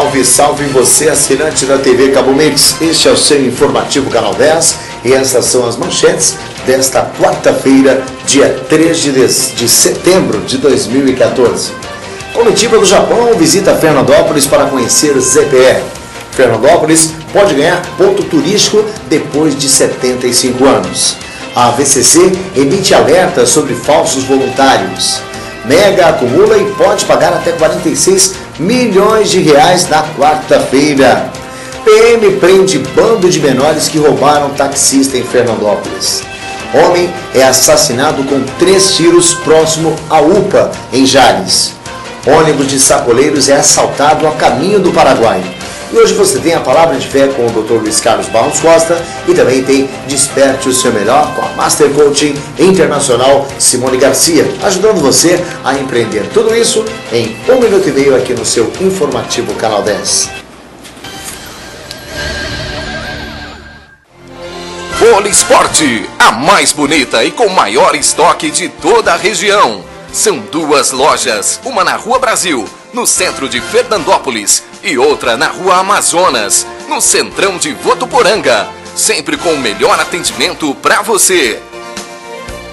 Salve, salve você, assinante da TV Cabo Mix. Este é o seu informativo Canal 10 e essas são as manchetes desta quarta-feira, dia 3 de setembro de 2014. Comitiva do Japão visita Fernandópolis para conhecer ZPR. Fernandópolis pode ganhar ponto turístico depois de 75 anos. A VCC emite alerta sobre falsos voluntários. Mega acumula e pode pagar até 46 milhões de reais na quarta-feira. PM prende bando de menores que roubaram taxista em Fernandópolis. Homem é assassinado com 3 tiros próximo à UPA, em Jales. Ônibus de sacoleiros é assaltado a caminho do Paraguai. E hoje você tem a palavra de fé com o Dr. Luiz Carlos Barros Costa e também tem Desperte o Seu Melhor com a Master Coaching Internacional Simone Garcia, ajudando você a empreender. Tudo isso em 1 minuto e meio aqui no seu informativo Canal 10. Polisporte, a mais bonita e com maior estoque de toda a região. São 2 lojas, uma na Rua Brasil, no centro de Fernandópolis, e outra na Rua Amazonas, no centrão de Votuporanga, sempre com o melhor atendimento para você.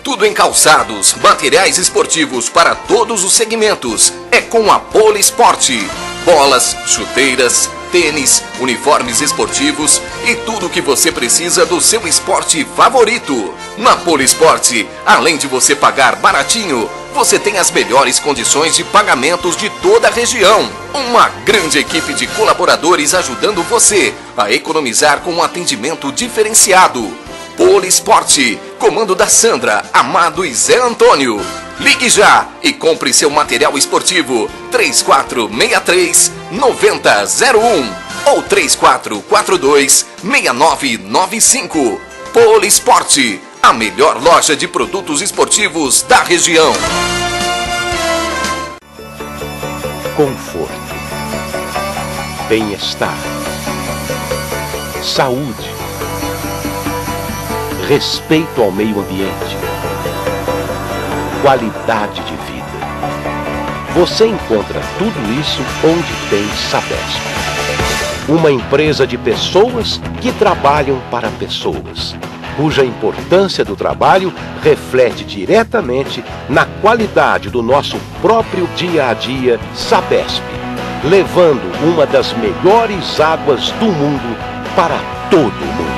Tudo em calçados, materiais esportivos para todos os segmentos, é com a Polisporte. Bolas, chuteiras, tênis, uniformes esportivos e tudo o que você precisa do seu esporte favorito. Na Polisporte, além de você pagar baratinho, você tem as melhores condições de pagamentos de toda a região. Uma grande equipe de colaboradores ajudando você a economizar com um atendimento diferenciado. Polisporte, comando da Sandra, Amado e Zé Antônio. Ligue já e compre seu material esportivo 3463-9001 ou 3442-6995. Polisporte, a melhor loja de produtos esportivos da região. Conforto, bem-estar, saúde, respeito ao meio ambiente, qualidade de vida. Você encontra tudo isso onde tem Sabesp. Uma empresa de pessoas que trabalham para pessoas, cuja importância do trabalho reflete diretamente na qualidade do nosso próprio dia a dia. Sabesp, levando uma das melhores águas do mundo para todo mundo.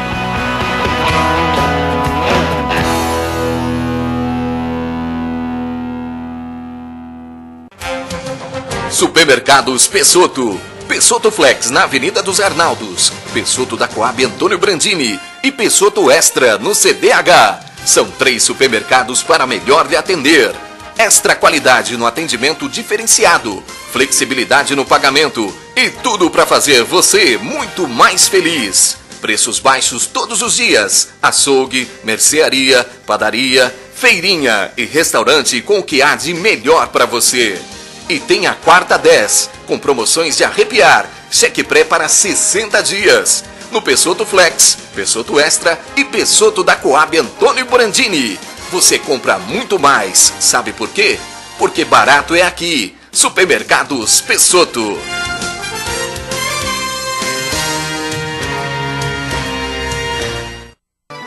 Supermercados Pessotto. Pessotto Flex na Avenida dos Arnaldos, Pessotto da Coab Antônio Brandini e Pessotto Extra no CDH. São 3 supermercados para melhor lhe atender. Extra qualidade no atendimento diferenciado, flexibilidade no pagamento e tudo para fazer você muito mais feliz. Preços baixos todos os dias, açougue, mercearia, padaria, feirinha e restaurante com o que há de melhor para você. E tem a quarta 10, com promoções de arrepiar, cheque pré para 60 dias. No Pessotto Flex, Pessotto Extra e Pessotto da Coab Antônio Brandini. Você compra muito mais, sabe por quê? Porque barato é aqui. Supermercados Pessotto.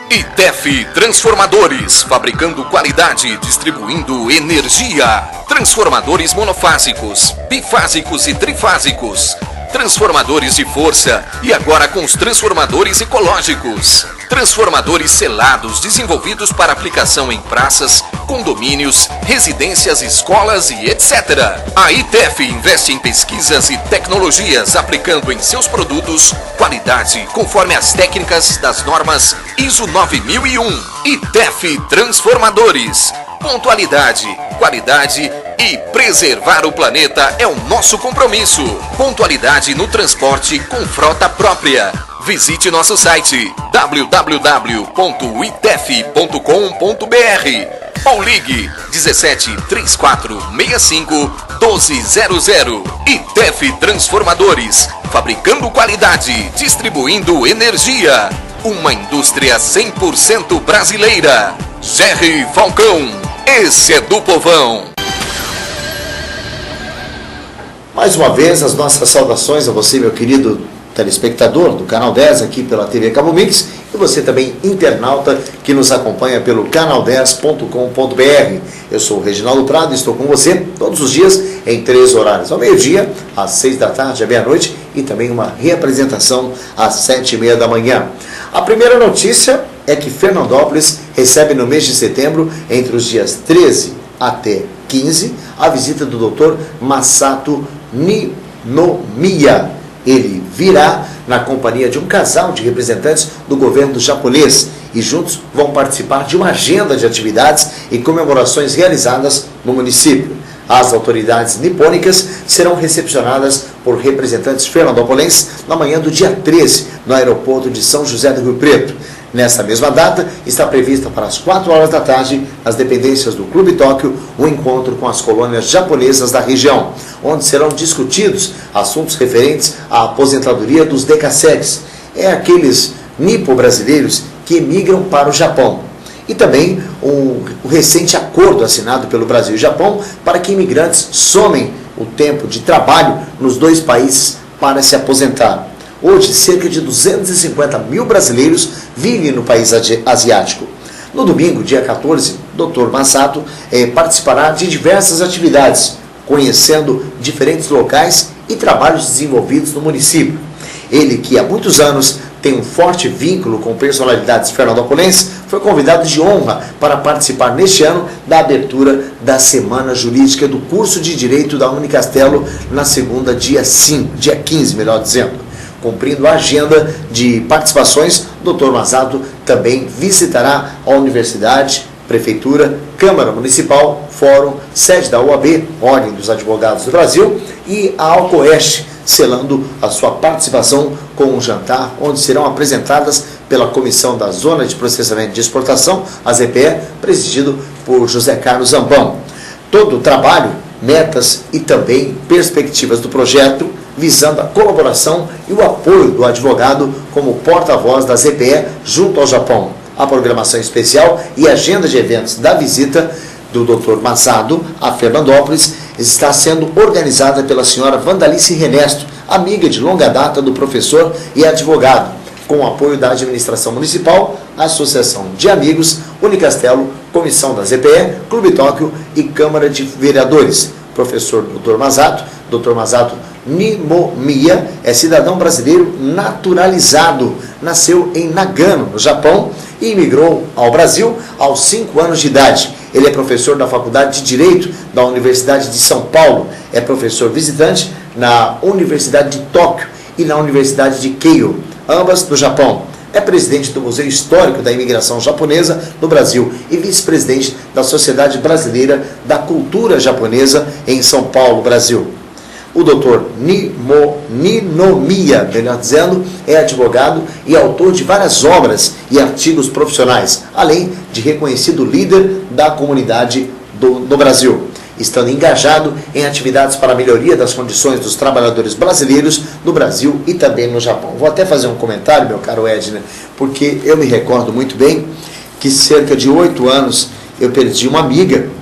ITEF Transformadores, fabricando qualidade, distribuindo energia. Transformadores monofásicos, bifásicos e trifásicos. Transformadores de força e agora com os transformadores ecológicos. Transformadores selados, desenvolvidos para aplicação em praças, condomínios, residências, escolas e etc. A ITEF investe em pesquisas e tecnologias, aplicando em seus produtos qualidade conforme as técnicas das normas ISO 9001. ITEF Transformadores. Pontualidade, qualidade e preservar o planeta é o nosso compromisso. Pontualidade no transporte com frota própria. Visite nosso site www.itef.com.br ou ligue 17 3465 1200. ITEF Transformadores, fabricando qualidade, distribuindo energia. Uma indústria 100% brasileira. Jerry Falcão, esse é do povão. Mais uma vez, as nossas saudações a você, meu querido telespectador do Canal 10, aqui pela TV Cabo Mix, e você também, internauta, que nos acompanha pelo canal10.com.br. Eu sou o Reginaldo Prado e estou com você todos os dias em 3 horários. Ao meio-dia, às 6 da tarde, à meia-noite, e também uma reapresentação às 7h30 da manhã. A primeira notícia é que Fernandópolis recebe no mês de setembro, entre os dias 13 até 15, a visita do Dr. Masato Ninomiya. Ele virá na companhia de um casal de representantes do governo japonês e juntos vão participar de uma agenda de atividades e comemorações realizadas no município. As autoridades nipônicas serão recepcionadas por representantes fernandopolenses na manhã do dia 13, no aeroporto de São José do Rio Preto. Nessa mesma data, está prevista para as 4 horas da tarde, nas dependências do Clube Tóquio, um encontro com as colônias japonesas da região, onde serão discutidos assuntos referentes à aposentadoria dos decassegues, aqueles nipo-brasileiros que emigram para o Japão. E também o recente acordo assinado pelo Brasil e Japão para que imigrantes somem o tempo de trabalho nos dois países para se aposentar. Hoje, cerca de 250 mil brasileiros vivem no país asiático. No domingo, dia 14, Dr. Masato participará de diversas atividades, conhecendo diferentes locais e trabalhos desenvolvidos no município. Ele, que há muitos anos tem um forte vínculo com personalidades fernandopolenses, foi convidado de honra para participar neste ano da abertura da Semana Jurídica do curso de Direito da Unicastelo na segunda, dia 15, melhor dizendo. Cumprindo a agenda de participações, Dr. Masato também visitará a Universidade, Prefeitura, Câmara Municipal, Fórum, sede da OAB, Ordem dos Advogados do Brasil, e a Alcoeste, selando a sua participação com um jantar, onde serão apresentadas pela Comissão da Zona de Processamento de Exportação, a ZPE, presidido por José Carlos Zambão. Todo o trabalho, metas e também perspectivas do projeto, visando a colaboração e o apoio do advogado como porta-voz da ZPE junto ao Japão. A programação especial e agenda de eventos da visita do Dr. Masato a Fernandópolis está sendo organizada pela senhora Vandalice Renesto, amiga de longa data do professor e advogado, com o apoio da administração municipal, Associação de Amigos, Unicastelo, Comissão da ZPE, Clube Tóquio e Câmara de Vereadores. Professor Dr. Masato Ninomiya é cidadão brasileiro naturalizado, nasceu em Nagano, no Japão, e imigrou ao Brasil aos 5 anos de idade. Ele é professor da Faculdade de Direito da Universidade de São Paulo, é professor visitante na Universidade de Tóquio e na Universidade de Keio, ambas do Japão. É presidente do Museu Histórico da Imigração Japonesa no Brasil e vice-presidente da Sociedade Brasileira da Cultura Japonesa em São Paulo, Brasil. O Dr. Ninomiya, melhor dizendo, é advogado e autor de várias obras e artigos profissionais, além de reconhecido líder da comunidade do Brasil, estando engajado em atividades para a melhoria das condições dos trabalhadores brasileiros no Brasil e também no Japão. Vou até fazer um comentário, meu caro Edna, porque eu me recordo muito bem que cerca de 8 anos eu perdi uma amiga.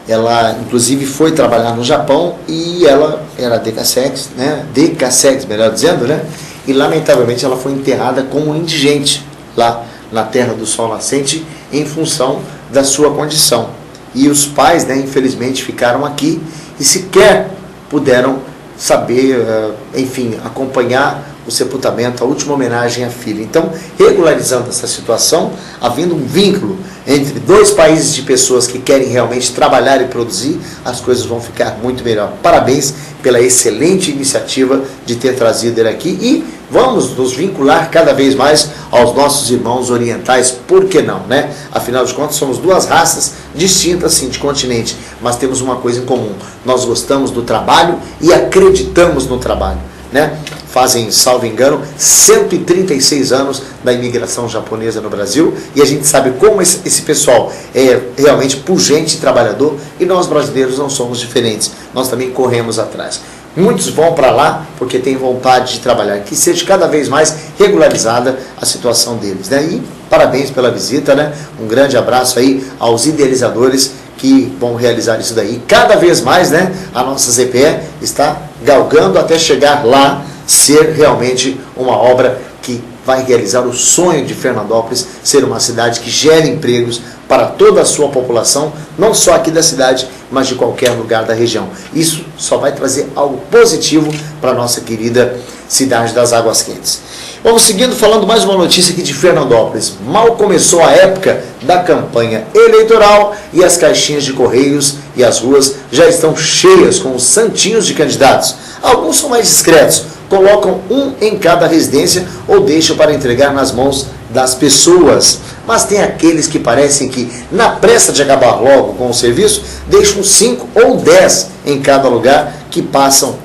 Ela, inclusive, foi trabalhar no Japão e ela era decassegues, né? Decassegues, melhor dizendo, né? E, lamentavelmente, ela foi enterrada como indigente lá na Terra do Sol Nascente em função da sua condição. E os pais, né, infelizmente, ficaram aqui e sequer puderam saber, enfim, acompanhar o sepultamento, a última homenagem à filha. Então, regularizando essa situação, havendo um vínculo entre dois países de pessoas que querem realmente trabalhar e produzir, as coisas vão ficar muito melhor. Parabéns pela excelente iniciativa de ter trazido ele aqui e vamos nos vincular cada vez mais aos nossos irmãos orientais, por que não, né? Afinal de contas, somos duas raças distintas, sim, de continente, mas temos uma coisa em comum: nós gostamos do trabalho e acreditamos no trabalho, né? Fazem, salvo engano, 136 anos da imigração japonesa no Brasil, e a gente sabe como esse pessoal é realmente pujante e trabalhador, e nós brasileiros não somos diferentes, nós também corremos atrás. Muitos vão para lá porque têm vontade de trabalhar, que seja cada vez mais regularizada a situação deles, né? E parabéns pela visita, né? Um grande abraço aí aos idealizadores que vão realizar isso daí. Cada vez mais, né, a nossa ZPE está galgando até chegar lá, ser realmente uma obra que vai realizar o sonho de Fernandópolis, ser uma cidade que gere empregos para toda a sua população, não só aqui da cidade, mas de qualquer lugar da região. Isso só vai trazer algo positivo para a nossa querida cidade das Águas Quentes. Vamos seguindo, falando mais uma notícia aqui de Fernandópolis. Mal começou a época da campanha eleitoral e as caixinhas de correios e as ruas já estão cheias com os santinhos de candidatos. Alguns são mais discretos, colocam um em cada residência ou deixam para entregar nas mãos das pessoas. Mas tem aqueles que parecem que, na pressa de acabar logo com o serviço, deixam 5 ou 10 em cada lugar que passam,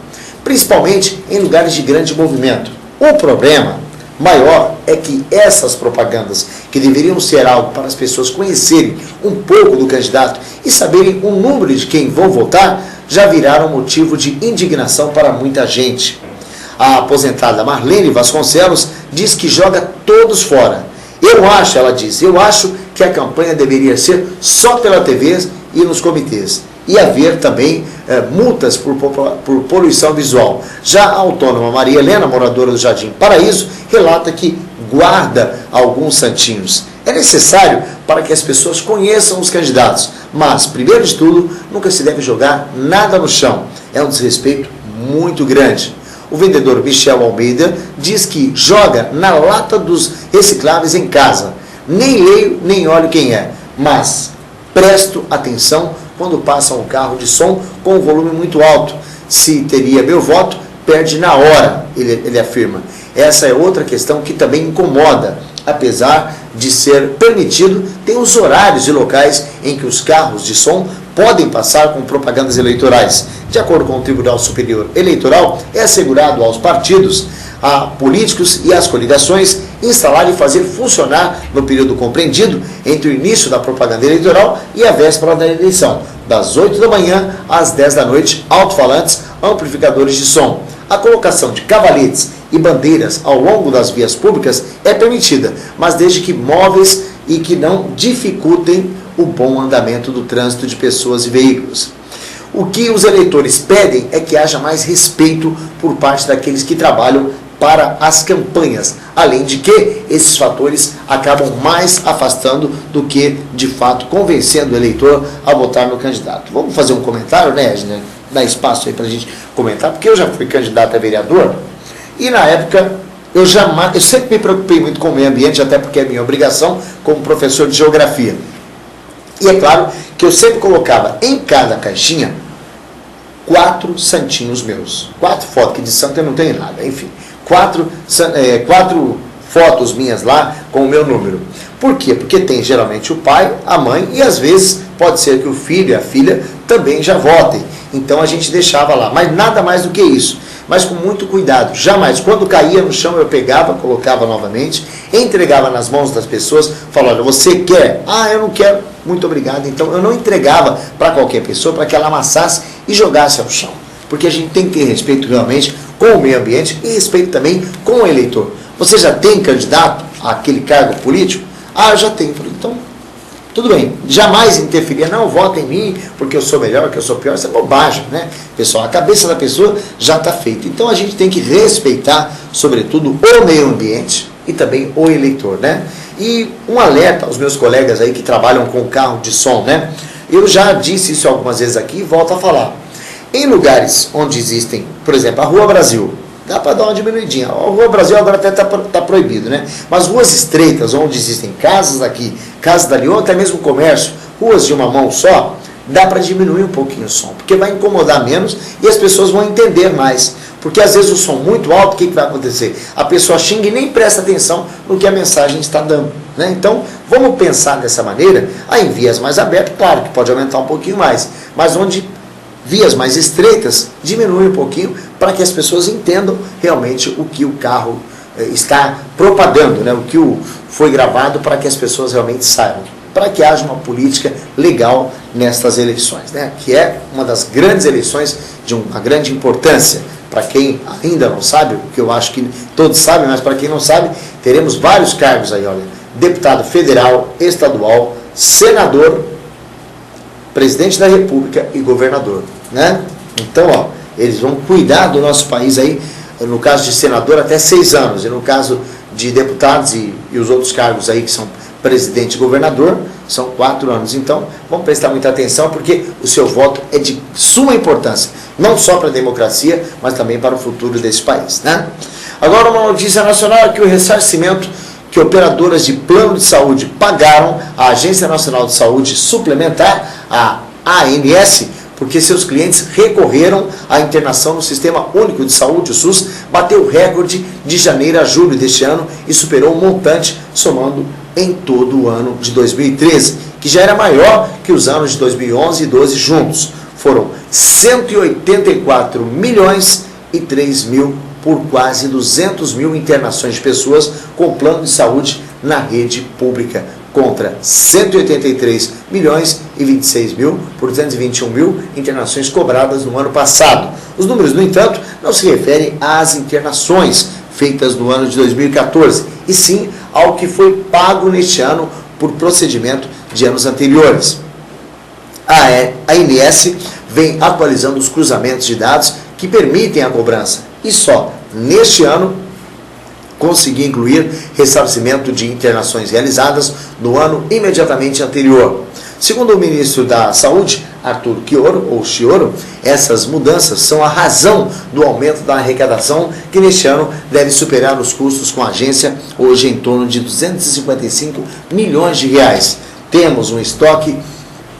principalmente em lugares de grande movimento. O problema maior é que essas propagandas, que deveriam ser algo para as pessoas conhecerem um pouco do candidato e saberem o número de quem vão votar, já viraram motivo de indignação para muita gente. A aposentada Marlene Vasconcelos diz que joga todos fora. Ela diz, eu acho que a campanha deveria ser só pela TV e nos comitês. E haver também multas por poluição visual. Já a autônoma Maria Helena, moradora do Jardim Paraíso, relata que guarda alguns santinhos. É necessário para que as pessoas conheçam os candidatos, mas, primeiro de tudo, nunca se deve jogar nada no chão. É um desrespeito muito grande. O vendedor Michel Almeida diz que joga na lata dos recicláveis em casa. Nem leio, nem olho quem é, mas presto atenção quando passa um carro de som com um volume muito alto. Se teria meu voto, perde na hora, ele afirma. Essa é outra questão que também incomoda. Apesar de ser permitido, tem os horários e locais em que os carros de som podem passar com propagandas eleitorais. De acordo com o Tribunal Superior Eleitoral, é assegurado aos partidos, a políticos e às coligações instalar e fazer funcionar no período compreendido entre o início da propaganda eleitoral e a véspera da eleição, das 8 da manhã às 10 da noite, alto-falantes, amplificadores de som. A colocação de cavaletes e bandeiras ao longo das vias públicas é permitida, mas desde que móveis e que não dificultem o bom andamento do trânsito de pessoas e veículos. O que os eleitores pedem é que haja mais respeito por parte daqueles que trabalham para as campanhas, além de que esses fatores acabam mais afastando do que, de fato, convencendo o eleitor a votar no candidato. Vamos fazer um comentário, né, Edna? Dá espaço aí para a gente comentar, porque eu já fui candidato a vereador e na época eu sempre me preocupei muito com o meio ambiente, até porque é minha obrigação como professor de geografia. E é claro que eu sempre colocava em cada caixinha 4 santinhos meus. 4 fotos, que de santo eu não tenho nada, enfim. 4 fotos minhas lá com o meu número. Por quê? Porque tem geralmente o pai, a mãe e às vezes pode ser que o filho e a filha também já votem. Então a gente deixava lá, mas nada mais do que isso. Mas com muito cuidado, jamais. Quando caía no chão eu pegava, colocava novamente, entregava nas mãos das pessoas, falava, você quer? Ah, eu não quero, muito obrigado. Então eu não entregava para qualquer pessoa, para que ela amassasse e jogasse ao chão. Porque a gente tem que ter respeito realmente com o meio ambiente e respeito também com o eleitor. Você já tem candidato àquele cargo político? Ah, eu já tenho. Falei, então, tudo bem. Jamais interferia, não, vota em mim, porque eu sou melhor, que eu sou pior. Isso é bobagem, né? Pessoal, a cabeça da pessoa já está feita. Então a gente tem que respeitar, sobretudo, o meio ambiente e também o eleitor, né? E um alerta aos meus colegas aí que trabalham com carro de som, né? Eu já disse isso algumas vezes aqui e volto a falar. Em lugares onde existem, por exemplo, a Rua Brasil, dá para dar uma diminuidinha. A Rua Brasil agora até está proibido, né? Mas ruas estreitas, onde existem casas aqui, casas dali, ou até mesmo comércio, ruas de uma mão só, dá para diminuir um pouquinho o som, porque vai incomodar menos e as pessoas vão entender mais. Porque às vezes o som muito alto, o que vai acontecer? A pessoa xinga e nem presta atenção no que a mensagem está dando, né? Então, vamos pensar dessa maneira. Aí em vias mais abertas, claro que pode aumentar um pouquinho mais, mas onde vias mais estreitas, diminui um pouquinho para que as pessoas entendam realmente o que o carro está propagando, né? O que foi gravado, para que as pessoas realmente saibam, para que haja uma política legal nestas eleições, né? Que é uma das grandes eleições de uma grande importância. Para quem ainda não sabe, que eu acho que todos sabem, mas para quem não sabe, teremos vários cargos aí, olha, deputado federal, estadual, senador presidente da República e governador, né? Então, ó, eles vão cuidar do nosso país aí, no caso de senador, até 6 anos, e no caso de deputados e os outros cargos aí que são presidente e governador, são 4 anos. Então, vamos prestar muita atenção, porque o seu voto é de suma importância, não só para a democracia, mas também para o futuro desse país, né? Agora, uma notícia nacional é que o ressarcimento que operadoras de plano de saúde pagaram à Agência Nacional de Saúde Suplementar, a ANS, porque seus clientes recorreram à internação no Sistema Único de Saúde, o SUS, bateu o recorde de janeiro a julho deste ano e superou o montante, somando em todo o ano de 2013, que já era maior que os anos de 2011 e 2012 juntos. Foram 184 milhões e 3 mil por quase 200 mil internações de pessoas com plano de saúde na rede pública, contra 183 milhões e 26 mil por 221 mil internações cobradas no ano passado. Os números, no entanto, não se referem às internações feitas no ano de 2014, e sim ao que foi pago neste ano por procedimento de anos anteriores. A ANS vem atualizando os cruzamentos de dados que permitem a cobrança, e só neste ano conseguiu incluir ressarcimento de internações realizadas no ano imediatamente anterior. Segundo o ministro da Saúde, Arthur Chioro, essas mudanças são a razão do aumento da arrecadação, que neste ano deve superar os custos com a agência, hoje em torno de 255 milhões de reais. Temos um estoque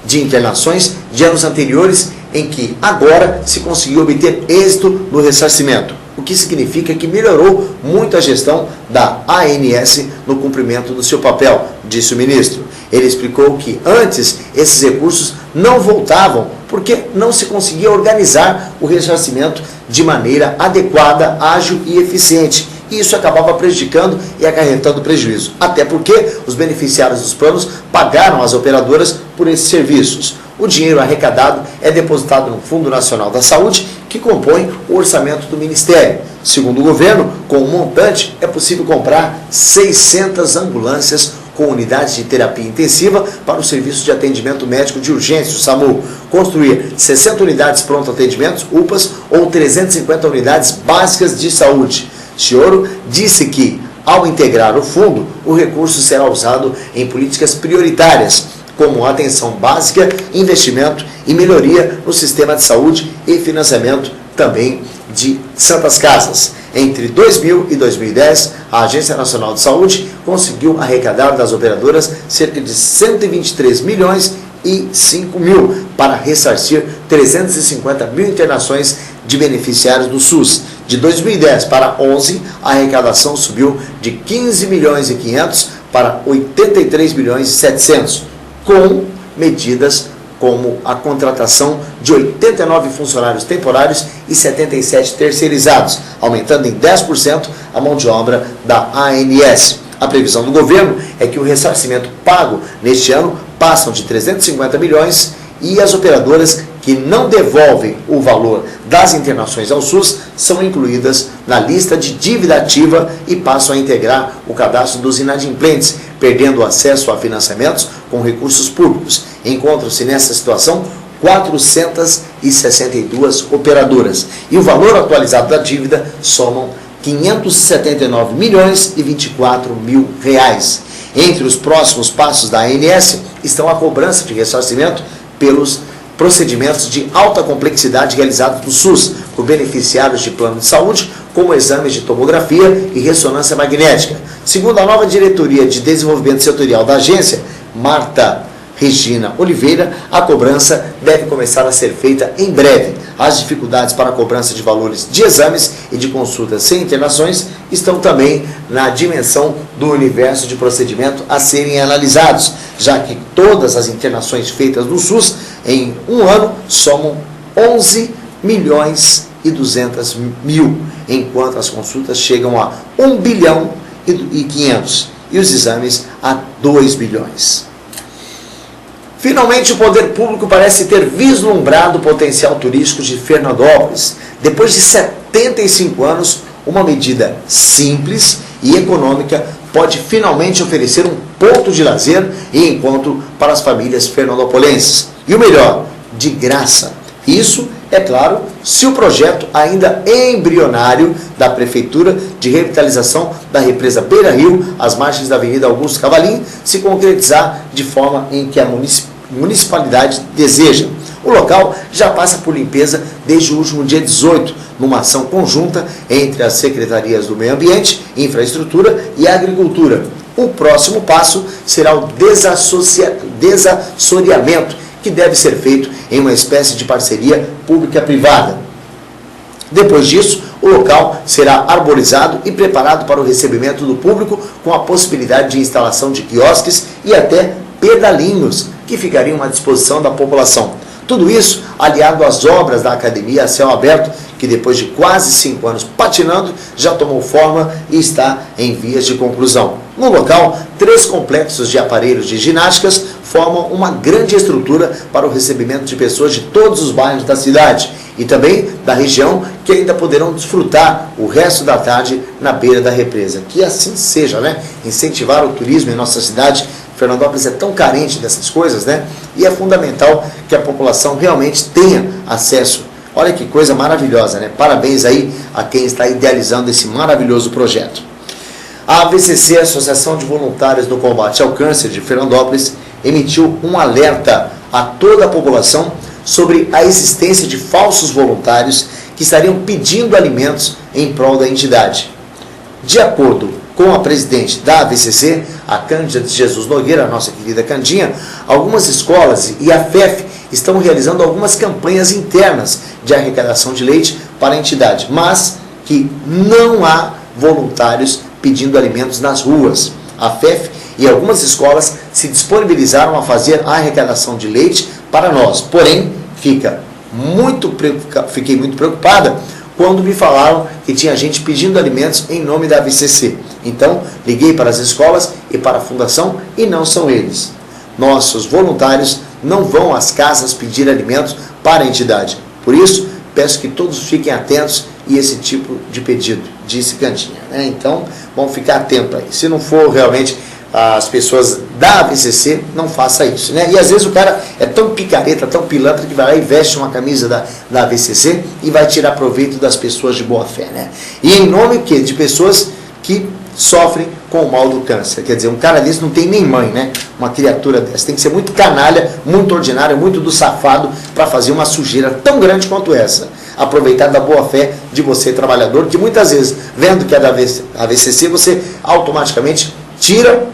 de internações de anos anteriores em que agora se conseguiu obter êxito no ressarcimento, o que significa que melhorou muito a gestão da ANS no cumprimento do seu papel, disse o ministro. Ele explicou que antes esses recursos não voltavam porque não se conseguia organizar o ressarcimento de maneira adequada, ágil e eficiente. E isso acabava prejudicando e acarretando prejuízo, até porque os beneficiários dos planos pagaram às operadoras por esses serviços. O dinheiro arrecadado é depositado no Fundo Nacional da Saúde, que compõe o orçamento do Ministério. Segundo o governo, com o montante é possível comprar 600 ambulâncias com unidades de terapia intensiva para o Serviço de Atendimento Médico de Urgência, o SAMU, construir 60 unidades pronto atendimento, UPAs, ou 350 unidades básicas de saúde. Chioro disse que, ao integrar o fundo, o recurso será usado em políticas prioritárias, como atenção básica, investimento e melhoria no sistema de saúde e financiamento também de santas casas. Entre 2000 e 2010, a Agência Nacional de Saúde conseguiu arrecadar das operadoras cerca de 123 milhões e 5 mil para ressarcir 350 mil internações de beneficiários do SUS. De 2010 para 11, a arrecadação subiu de 15 milhões e 500 para 83 milhões e 700, com medidas como a contratação de 89 funcionários temporários e 77 terceirizados, aumentando em 10% a mão de obra da ANS. A previsão do governo é que o ressarcimento pago neste ano passam de 350 milhões e as operadoras que não devolvem o valor das internações ao SUS são incluídas na lista de dívida ativa e passam a integrar o cadastro dos inadimplentes, perdendo o acesso a financiamentos com recursos públicos. Encontram-se nessa situação 462 operadoras e o valor atualizado da dívida somam 579 milhões e 24 mil reais. Entre os próximos passos da ANS estão a cobrança de ressarcimento pelos procedimentos de alta complexidade realizados no SUS por beneficiários de plano de saúde, como exames de tomografia e ressonância magnética. Segundo a nova diretoria de desenvolvimento setorial da agência, Marta Regina Oliveira, a cobrança deve começar a ser feita em breve. As dificuldades para a cobrança de valores de exames e de consultas sem internações estão também na dimensão do universo de procedimento a serem analisados, já que todas as internações feitas no SUS em um ano somam 11 milhões e 200 mil, enquanto as consultas chegam a 1 bilhão e 500 e os exames a 2 bilhões. Finalmente, o poder público parece ter vislumbrado o potencial turístico de Fernandópolis. Depois de 75 anos, uma medida simples e econômica pode finalmente oferecer um ponto de lazer e encontro para as famílias fernandopolenses. E o melhor, de graça. Isso, é claro, se o projeto ainda embrionário da Prefeitura de revitalização da represa Beira Rio, às margens da Avenida Augusto Cavalim, se concretizar de forma em que a municipalidade deseja. O local já passa por limpeza desde o último dia 18, numa ação conjunta entre as secretarias do Meio Ambiente, Infraestrutura e Agricultura. O próximo passo será o desassoreamento, que deve ser feito em uma espécie de parceria pública-privada. Depois disso, o local será arborizado e preparado para o recebimento do público, com a possibilidade de instalação de quiosques e até pedalinhos, que ficariam à disposição da população. Tudo isso aliado às obras da academia a céu aberto, que depois de quase 5 anos patinando, já tomou forma e está em vias de conclusão. No local, 3 complexos de aparelhos de ginásticas formam uma grande estrutura para o recebimento de pessoas de todos os bairros da cidade e também da região, que ainda poderão desfrutar o resto da tarde na beira da represa. Que assim seja, né? Incentivar o turismo em nossa cidade. Fernandópolis é tão carente dessas coisas, né? E é fundamental que a população realmente tenha acesso. Olha que coisa maravilhosa, né? Parabéns aí a quem está idealizando esse maravilhoso projeto. A AVCC, Associação de Voluntários do Combate ao Câncer de Fernandópolis, emitiu um alerta a toda a população sobre a existência de falsos voluntários que estariam pedindo alimentos em prol da entidade. De acordo com a presidente da AVCC, a Cândida de Jesus Nogueira, a nossa querida Candinha, algumas escolas e a FEF estão realizando algumas campanhas internas de arrecadação de leite para a entidade, mas que não há voluntários pedindo alimentos nas ruas. A FEF e algumas escolas se disponibilizaram a fazer a arrecadação de leite para nós, porém, fiquei muito preocupada quando me falaram que tinha gente pedindo alimentos em nome da AVCC. Então, liguei para as escolas e para a fundação e não são eles. Nossos voluntários não vão às casas pedir alimentos para a entidade. Por isso, peço que todos fiquem atentos a esse tipo de pedido, disse Candinha. Então, vamos ficar atentos aí. Se não for realmente as pessoas da AVCC, não faça isso, né? E às vezes o cara é tão picareta, tão pilantra, que vai lá e veste uma camisa da AVCC e vai tirar proveito das pessoas de boa fé, né? E em nome quê? De pessoas que sofrem com o mal do câncer. Quer dizer, um cara desse não tem nem mãe, né? Uma criatura dessa. Tem que ser muito canalha, muito ordinário, muito do safado para fazer uma sujeira tão grande quanto essa. Aproveitar da boa fé de você, trabalhador, que muitas vezes, vendo que é da AVCC, você automaticamente tira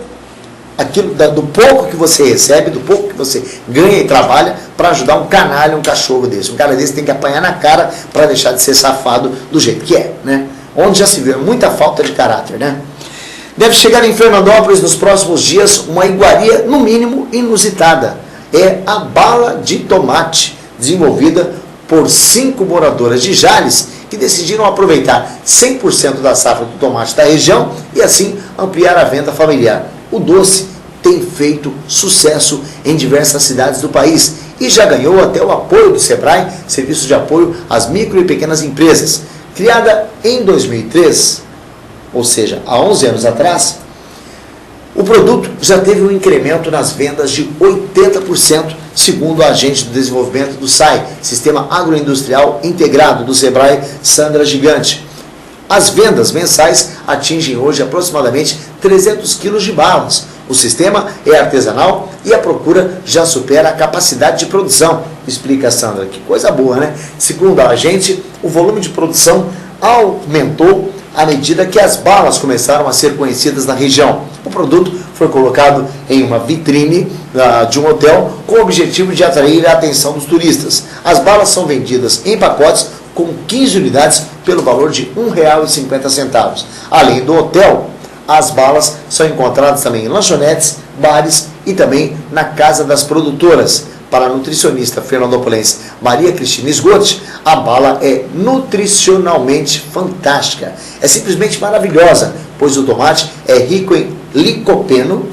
aquilo do pouco que você recebe, do pouco que você ganha e trabalha para ajudar um canalha, um cachorro desse. Um cara desse tem que apanhar na cara para deixar de ser safado do jeito que é, né? Onde já se vê muita falta de caráter, né? Deve chegar em Fernandópolis nos próximos dias uma iguaria, no mínimo, inusitada. É a bala de tomate, desenvolvida por 5 moradoras de Jales, que decidiram aproveitar 100% da safra do tomate da região e assim ampliar a venda familiar. O doce tem feito sucesso em diversas cidades do país e já ganhou até o apoio do SEBRAE, Serviço de Apoio às Micro e Pequenas Empresas. Criada em 2003, ou seja, há 11 anos atrás, o produto já teve um incremento nas vendas de 80%, segundo a agente do desenvolvimento do SAI, Sistema Agroindustrial Integrado do SEBRAE, Sandra Gigante. As vendas mensais atingem hoje aproximadamente 300 quilos de balas. O sistema é artesanal e a procura já supera a capacidade de produção, explica a Sandra. Que coisa boa, né? Segundo a agente, o volume de produção aumentou à medida que as balas começaram a ser conhecidas na região. O produto foi colocado em uma vitrine de um hotel com o objetivo de atrair a atenção dos turistas. As balas são vendidas em pacotes com 15 unidades pelo valor de R$ 1,50. Além do hotel, as balas são encontradas também em lanchonetes, bares e também na Casa das Produtoras. Para a nutricionista fernandopolense Maria Cristina Esgotti, a bala é nutricionalmente fantástica. É simplesmente maravilhosa, pois o tomate é rico em licopeno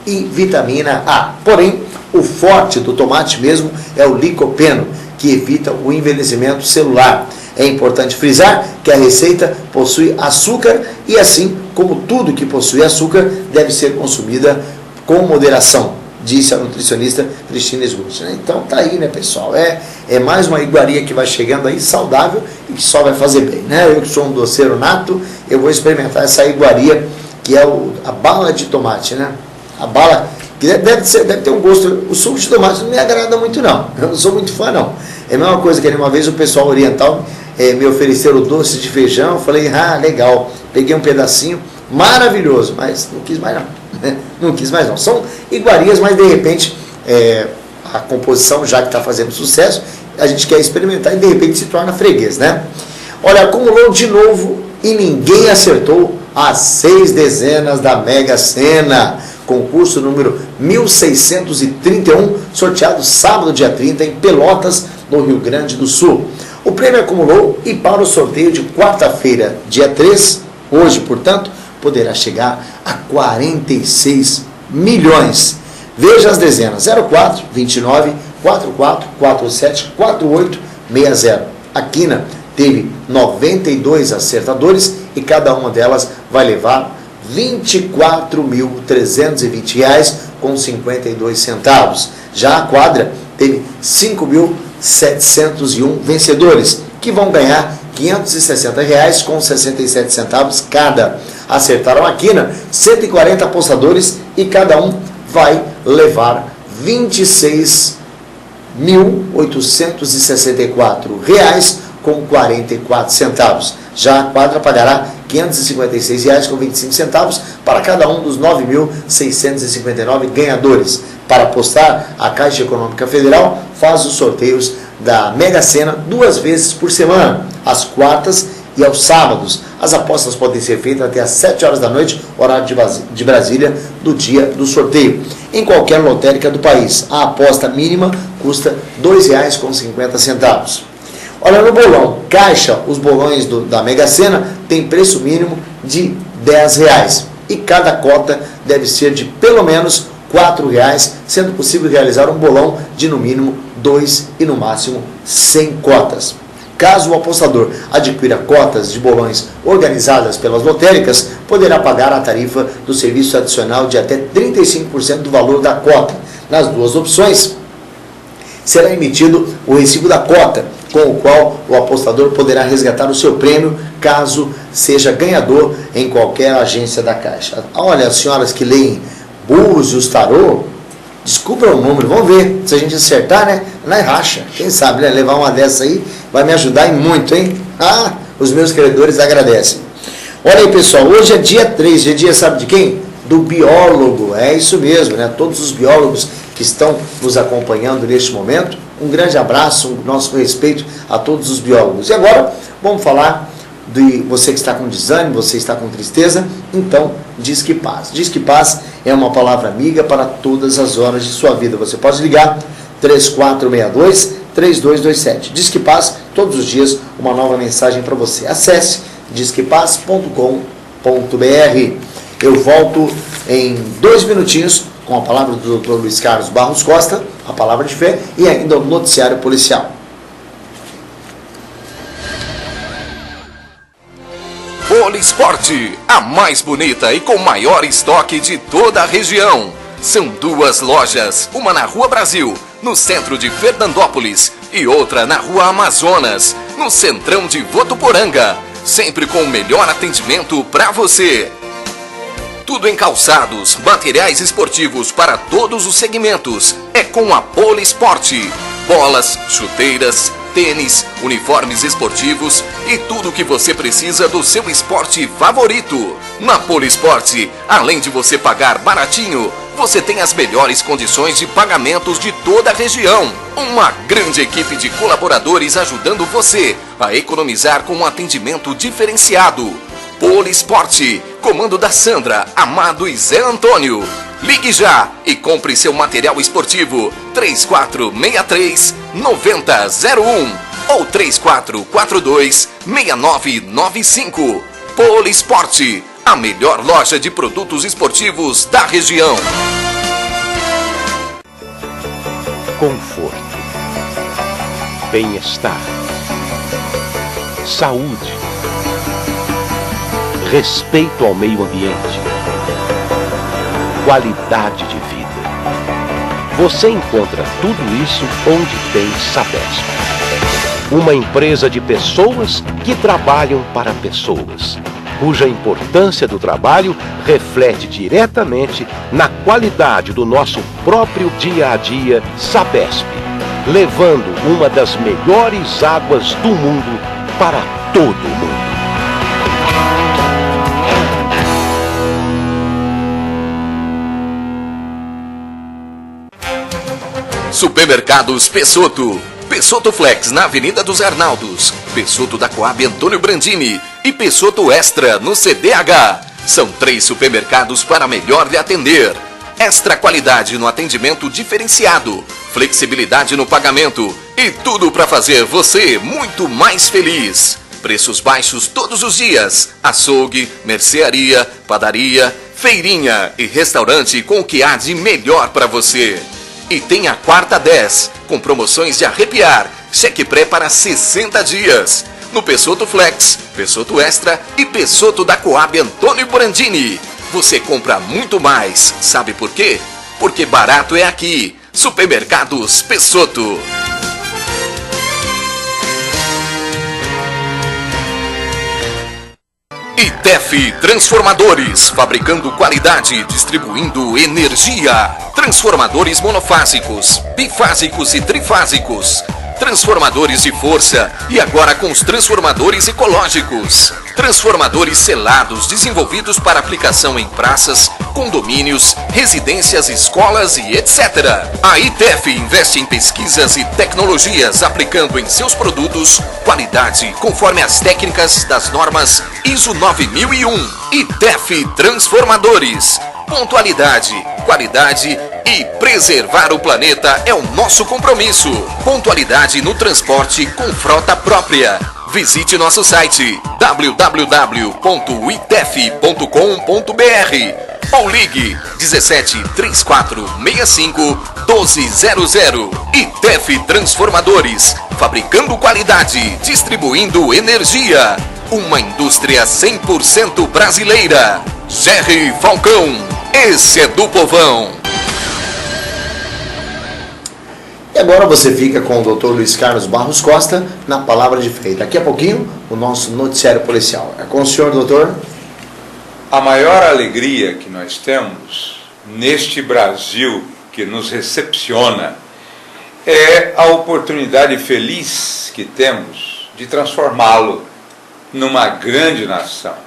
e vitamina A. Porém, o forte do tomate mesmo é o licopeno, que evita o envelhecimento celular. É importante frisar que a receita possui açúcar e, assim como tudo que possui açúcar, deve ser consumida com moderação, disse a nutricionista Cristina Sgut. Então tá aí, né, pessoal? É mais uma iguaria que vai chegando aí, saudável e que só vai fazer bem, né? Eu que sou um doceiro nato, eu vou experimentar essa iguaria, que é a bala de tomate, né? A bala que deve ter um gosto. O suco de tomate não me agrada muito, não. Eu não sou muito fã, não. É a mesma coisa que uma vez o pessoal oriental me ofereceram o doce de feijão. Eu falei, legal. Peguei um pedacinho, maravilhoso, mas não quis mais, não. Não quis mais, não. São iguarias, mas de repente a composição, já que está fazendo sucesso, a gente quer experimentar e de repente se torna freguês, né? Olha, acumulou de novo e ninguém acertou as 6 dezenas da Mega Sena. Concurso número 1631, sorteado sábado, dia 30, em Pelotas, no Rio Grande do Sul. O prêmio acumulou e para o sorteio de quarta-feira, dia 3, hoje, portanto, poderá chegar a 46 milhões. Veja as dezenas: 04, 29, 44, 47, 48, 60. A quina teve 92 acertadores e cada uma delas vai levar R$ 24.320,52. Já a quadra teve 5.701 vencedores, que vão ganhar R$ 560,67 cada. Acertaram a quina 140 apostadores e cada um vai levar R$ 26.864,44. Já a quadra pagará R$ 556,25 para cada um dos 9.659 ganhadores. Para apostar, a Caixa Econômica Federal faz os sorteios da Mega Sena 2 vezes por semana, às quartas e aos sábados. As apostas podem ser feitas até às 7 horas da noite, horário de Brasília, do dia do sorteio, em qualquer lotérica do país. A aposta mínima custa R$ 2,50. Olha, no bolão Caixa, os bolões da Mega Sena têm preço mínimo de R$10 e cada cota deve ser de pelo menos R$4, sendo possível realizar um bolão de no mínimo 2 e no máximo 100 cotas. Caso o apostador adquira cotas de bolões organizadas pelas lotéricas, poderá pagar a tarifa do serviço adicional de até 35% do valor da cota. Nas duas opções, será emitido o recibo da cota, com o qual o apostador poderá resgatar o seu prêmio, caso seja ganhador em qualquer agência da Caixa. Olha, as senhoras que leem Búzios, Tarô, descubra o número, vamos ver, se a gente acertar, né? Não é racha, quem sabe, né? Levar uma dessa aí vai me ajudar em muito, hein? Os meus credores agradecem. Olha aí, pessoal, hoje é dia 3, é dia, sabe de quem? Do biólogo, é isso mesmo, né? Todos os biólogos que estão nos acompanhando neste momento, um grande abraço, um nosso respeito a todos os biólogos. E agora, vamos falar de você que está com desânimo, você está com tristeza, então, Disque Paz. Disque Paz é uma palavra amiga para todas as horas de sua vida. Você pode ligar 3462-3227. Disque Paz, todos os dias, uma nova mensagem para você. Acesse disquepaz.com.br. Eu volto em 2 minutinhos com a palavra do Dr. Luiz Carlos Barros Costa, a palavra de fé e ainda o noticiário policial. Polisporte, a mais bonita e com maior estoque de toda a região. São 2 lojas, uma na Rua Brasil, no centro de Fernandópolis, e outra na Rua Amazonas, no centrão de Votuporanga, sempre com o melhor atendimento para você. Tudo em calçados, materiais esportivos para todos os segmentos. É com a Polisporte. Bolas, chuteiras, tênis, uniformes esportivos e tudo o que você precisa do seu esporte favorito. Na Polisporte, além de você pagar baratinho, você tem as melhores condições de pagamentos de toda a região. Uma grande equipe de colaboradores ajudando você a economizar com um atendimento diferenciado. Polisporte, comando da Sandra, Amado e Zé Antônio. Ligue já e compre seu material esportivo 3463-9001 ou 3442-6995. Polisporte, a melhor loja de produtos esportivos da região. Conforto, bem-estar, saúde, respeito ao meio ambiente, qualidade de vida. Você encontra tudo isso onde tem Sabesp. Uma empresa de pessoas que trabalham para pessoas, cuja importância do trabalho reflete diretamente na qualidade do nosso próprio dia a dia. Sabesp, levando uma das melhores águas do mundo para todo mundo. Supermercados Pessotto. Pessotto Flex na Avenida dos Arnaldos, Pessotto da Coab Antônio Brandini e Pessotto Extra no CDH. São 3 supermercados para melhor lhe atender. Extra qualidade no atendimento diferenciado, flexibilidade no pagamento e tudo para fazer você muito mais feliz. Preços baixos todos os dias. Açougue, mercearia, padaria, feirinha e restaurante com o que há de melhor para você. E tem a quarta 10, com promoções de arrepiar, cheque pré para 60 dias. No Pessotto Flex, Pessotto Extra e Pessotto da Coab Antônio Brandini. Você compra muito mais, sabe por quê? Porque barato é aqui. Supermercados Pessotto. ITEF Transformadores, fabricando qualidade, distribuindo energia. Transformadores monofásicos, bifásicos e trifásicos. Transformadores de força e agora com os transformadores ecológicos. Transformadores selados, desenvolvidos para aplicação em praças, condomínios, residências, escolas e etc. A ITEF investe em pesquisas e tecnologias, aplicando em seus produtos qualidade conforme as técnicas das normas ISO 9001. ITEF Transformadores. Pontualidade, qualidade e preservar o planeta é o nosso compromisso. Pontualidade no transporte com frota própria. Visite nosso site www.itef.com.br ou ligue 17 3465 1200. ITEF Transformadores, fabricando qualidade, distribuindo energia. Uma indústria 100% brasileira. Jerry Falcão, esse é do povão. E agora você fica com o Dr. Luiz Carlos Barros Costa na Palavra de Fé. Daqui a pouquinho, o nosso noticiário policial. É com o senhor, doutor. A maior alegria que nós temos neste Brasil que nos recepciona é a oportunidade feliz que temos de transformá-lo numa grande nação.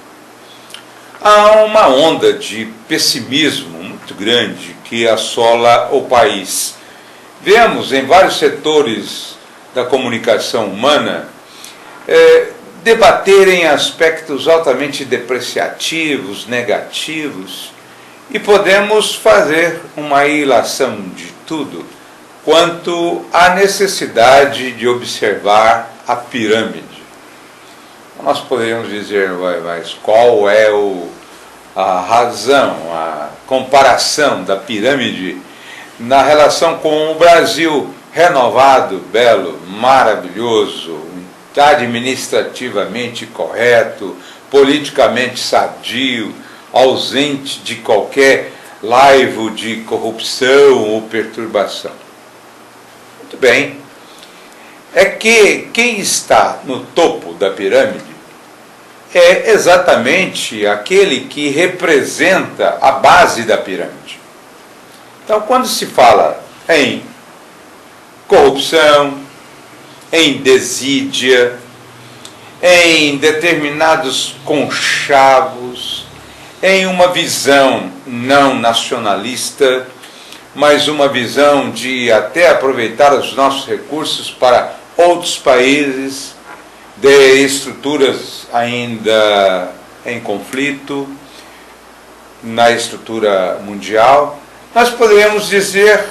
Há uma onda de pessimismo muito grande que assola o país. Vemos em vários setores da comunicação humana debaterem aspectos altamente depreciativos, negativos, e podemos fazer uma ilação de tudo quanto à necessidade de observar a pirâmide. Nós poderíamos dizer, mas qual é a razão, a comparação da pirâmide na relação com o Brasil renovado, belo, maravilhoso, administrativamente correto, politicamente sadio, ausente de qualquer laivo de corrupção ou perturbação? Muito bem. É que quem está no topo da pirâmide é exatamente aquele que representa a base da pirâmide. Então, quando se fala em corrupção, em desídia, em determinados conchavos, em uma visão não nacionalista, mas uma visão de até aproveitar os nossos recursos para outros países, de estruturas ainda em conflito na estrutura mundial, nós poderíamos dizer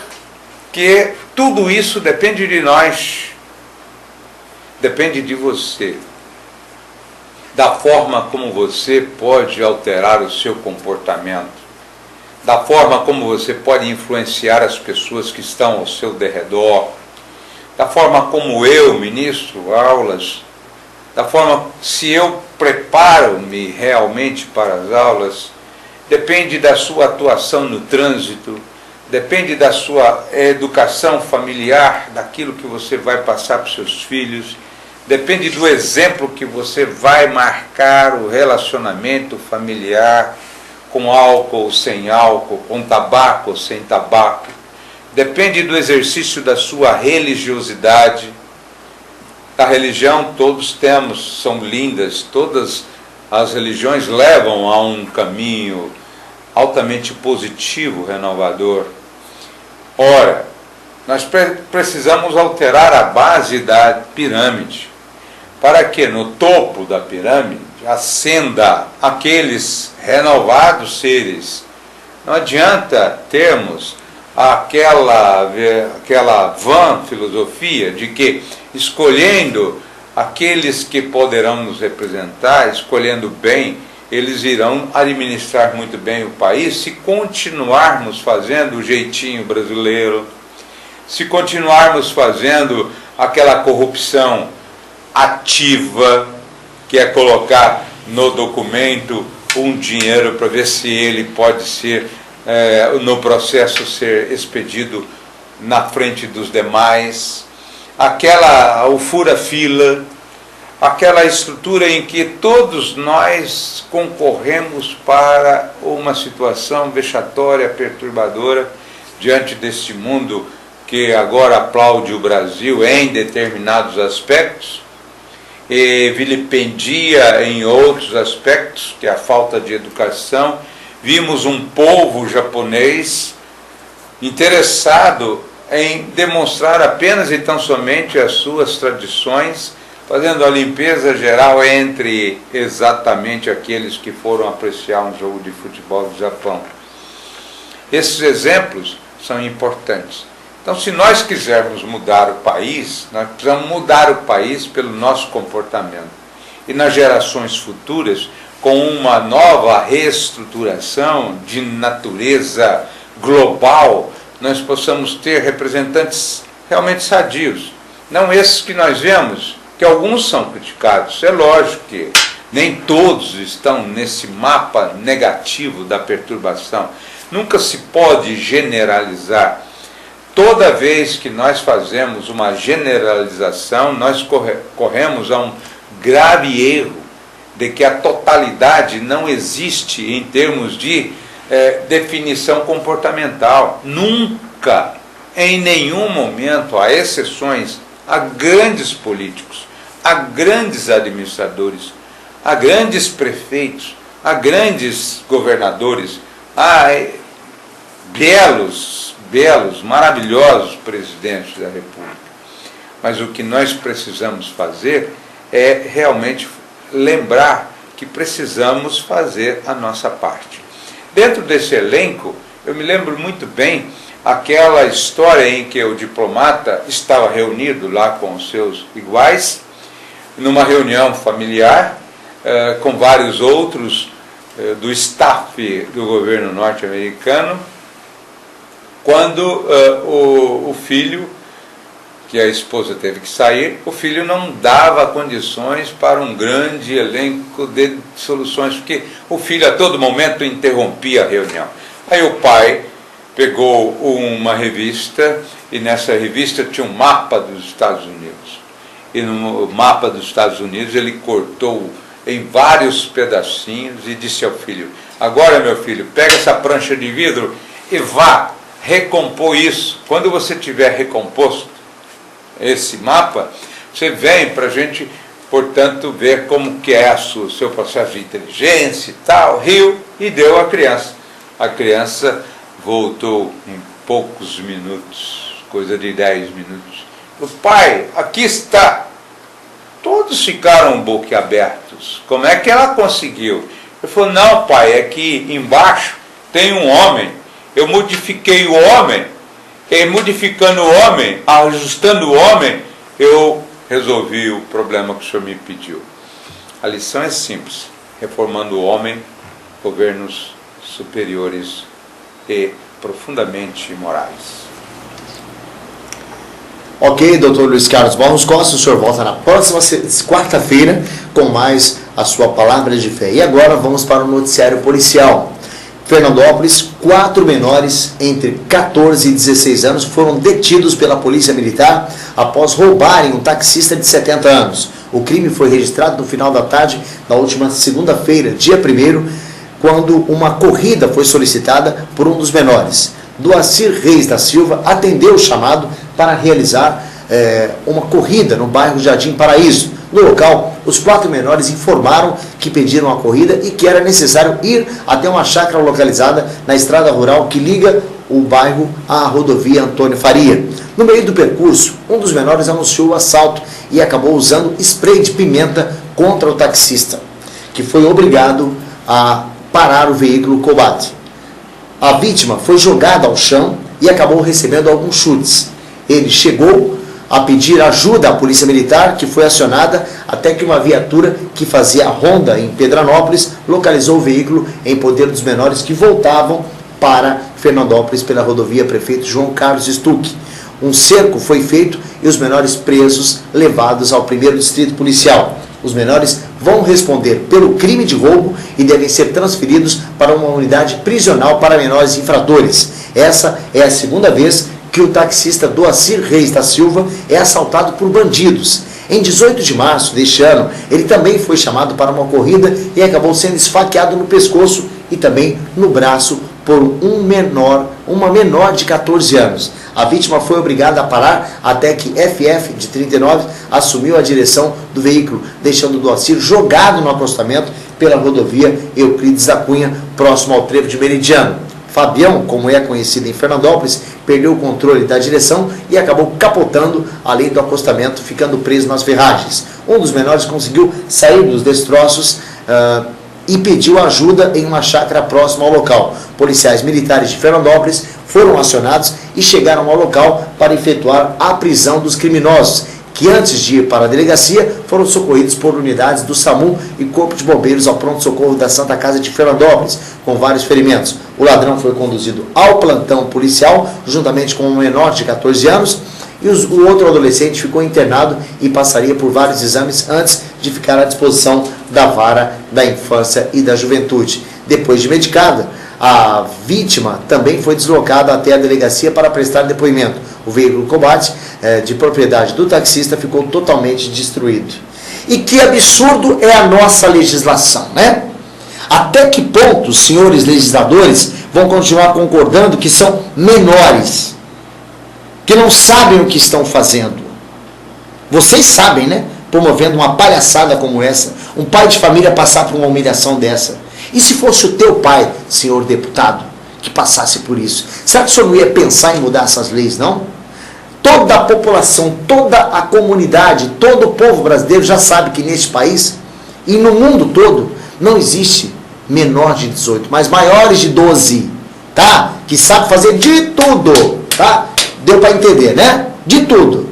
que tudo isso depende de nós, depende de você, da forma como você pode alterar o seu comportamento, da forma como você pode influenciar as pessoas que estão ao seu derredor, da forma como eu ministro aulas, da forma se eu preparo-me realmente para as aulas, depende da sua atuação no trânsito, depende da sua educação familiar, daquilo que você vai passar para os seus filhos, depende do exemplo que você vai marcar o relacionamento familiar, com álcool ou sem álcool, com tabaco ou sem tabaco, depende do exercício da sua religiosidade. A religião todos temos, são lindas, todas as religiões levam a um caminho altamente positivo, renovador. Ora, nós precisamos alterar a base da pirâmide, para que no topo da pirâmide ascenda aqueles renovados seres. Não adianta termos aquela vã filosofia de que, escolhendo aqueles que poderão nos representar, escolhendo bem, eles irão administrar muito bem o país, se continuarmos fazendo o jeitinho brasileiro, se continuarmos fazendo aquela corrupção ativa, que é colocar no documento um dinheiro para ver se ele pode ser, no processo, ser expedido na frente dos demais, o fura-fila, aquela estrutura em que todos nós concorremos para uma situação vexatória, perturbadora, diante deste mundo que agora aplaude o Brasil em determinados aspectos, e vilipendia em outros aspectos, que é a falta de educação. Vimos um povo japonês interessado em demonstrar apenas e tão somente as suas tradições, fazendo a limpeza geral entre exatamente aqueles que foram apreciar um jogo de futebol do Japão. Esses exemplos são importantes. Então, se nós quisermos mudar o país, nós precisamos mudar o país pelo nosso comportamento. E nas gerações futuras, com uma nova reestruturação de natureza global, nós possamos ter representantes realmente sadios. Não esses que nós vemos, que alguns são criticados. É lógico que nem todos estão nesse mapa negativo da perturbação. Nunca se pode generalizar. Toda vez que nós fazemos uma generalização, nós corremos a um grave erro de que a totalidade não existe em termos de definição comportamental. Nunca, em nenhum momento, há exceções, há grandes políticos, há grandes administradores, há grandes prefeitos, há grandes governadores, há belos, maravilhosos presidentes da República. Mas o que nós precisamos fazer é realmente lembrar que precisamos fazer a nossa parte. Dentro desse elenco, eu me lembro muito bem aquela história em que o diplomata estava reunido lá com os seus iguais, numa reunião familiar, com vários outros do staff do governo norte-americano, quando o filho, que a esposa teve que sair, o filho não dava condições para um grande elenco de soluções, porque o filho a todo momento interrompia a reunião. Aí o pai pegou uma revista, e nessa revista tinha um mapa dos Estados Unidos. E no mapa dos Estados Unidos ele cortou em vários pedacinhos e disse ao filho: agora, meu filho, pega essa prancha de vidro e vá recompor isso. Quando você tiver recomposto esse mapa, você vem para a gente, portanto, ver como que é o seu processo de inteligência e tal. Riu e deu à criança. A criança voltou em poucos minutos, coisa de 10 minutos. O pai, aqui está. Todos ficaram boquiabertos. Como é que ela conseguiu? Ele falou: não, pai, é que embaixo tem um homem. Eu modifiquei o homem, e modificando o homem, ajustando o homem, eu resolvi o problema que o senhor me pediu. A lição é simples: reformando o homem, governos superiores e profundamente morais. Ok, doutor Luiz Carlos Barros Costa, o senhor volta na próxima quarta-feira com mais a sua palavra de fé. E agora vamos para o noticiário policial. Fernandópolis, 4 menores entre 14 e 16 anos foram detidos pela Polícia Militar após roubarem um taxista de 70 anos. O crime foi registrado no final da tarde da última segunda-feira, dia 1º, quando uma corrida foi solicitada por um dos menores. Doacir Reis da Silva atendeu o chamado para realizar uma corrida no bairro Jardim Paraíso. No local, os 4 menores informaram que pediram a corrida e que era necessário ir até uma chácara localizada na estrada rural que liga o bairro à rodovia Antônio Faria. No meio do percurso, um dos menores anunciou o assalto e acabou usando spray de pimenta contra o taxista, que foi obrigado a parar o veículo Cobalt. A vítima foi jogada ao chão e acabou recebendo alguns chutes. Ele chegou a pedir ajuda à Polícia Militar, que foi acionada até que uma viatura que fazia a ronda em Pedranópolis localizou o veículo em poder dos menores que voltavam para Fernandópolis pela rodovia Prefeito João Carlos Stuck. Um cerco foi feito e os menores presos levados ao 1º Distrito Policial. Os menores vão responder pelo crime de roubo e devem ser transferidos para uma unidade prisional para menores infratores. Essa é a segunda vez que o taxista Doacir Reis da Silva é assaltado por bandidos. Em 18 de março deste ano, ele também foi chamado para uma corrida e acabou sendo esfaqueado no pescoço e também no braço por uma menor de 14 anos. A vítima foi obrigada a parar até que FF, de 39, assumiu a direção do veículo, deixando Doacir jogado no acostamento pela rodovia Euclides da Cunha, próximo ao trevo de Meridiano. Fabião, como é conhecido em Fernandópolis, perdeu o controle da direção e acabou capotando além do acostamento, ficando preso nas ferragens. Um dos menores conseguiu sair dos destroços e pediu ajuda em uma chácara próxima ao local. Policiais militares de Fernandópolis foram acionados e chegaram ao local para efetuar a prisão dos criminosos, que antes de ir para a delegacia foram socorridos por unidades do SAMU e Corpo de Bombeiros ao pronto-socorro da Santa Casa de Fernandópolis, com vários ferimentos. O ladrão foi conduzido ao plantão policial, juntamente com um menor de 14 anos, e o outro adolescente ficou internado e passaria por vários exames antes de ficar à disposição da Vara da Infância e da Juventude. Depois de medicada, a vítima também foi deslocada até a delegacia para prestar depoimento. O veículo Cobalt, de propriedade do taxista, ficou totalmente destruído. E que absurdo é a nossa legislação, né? Até que ponto os senhores legisladores vão continuar concordando que são menores, que não sabem o que estão fazendo? Vocês sabem, né? Promovendo uma palhaçada como essa, um pai de família passar por uma humilhação dessa. E se fosse o teu pai, senhor deputado, que passasse por isso? Será que o senhor não ia pensar em mudar essas leis, não? Toda a população, toda a comunidade, todo o povo brasileiro já sabe que neste país e no mundo todo não existe menor de 18, mas maiores de 12, tá? Que sabe fazer de tudo, tá? Deu para entender, né? De tudo.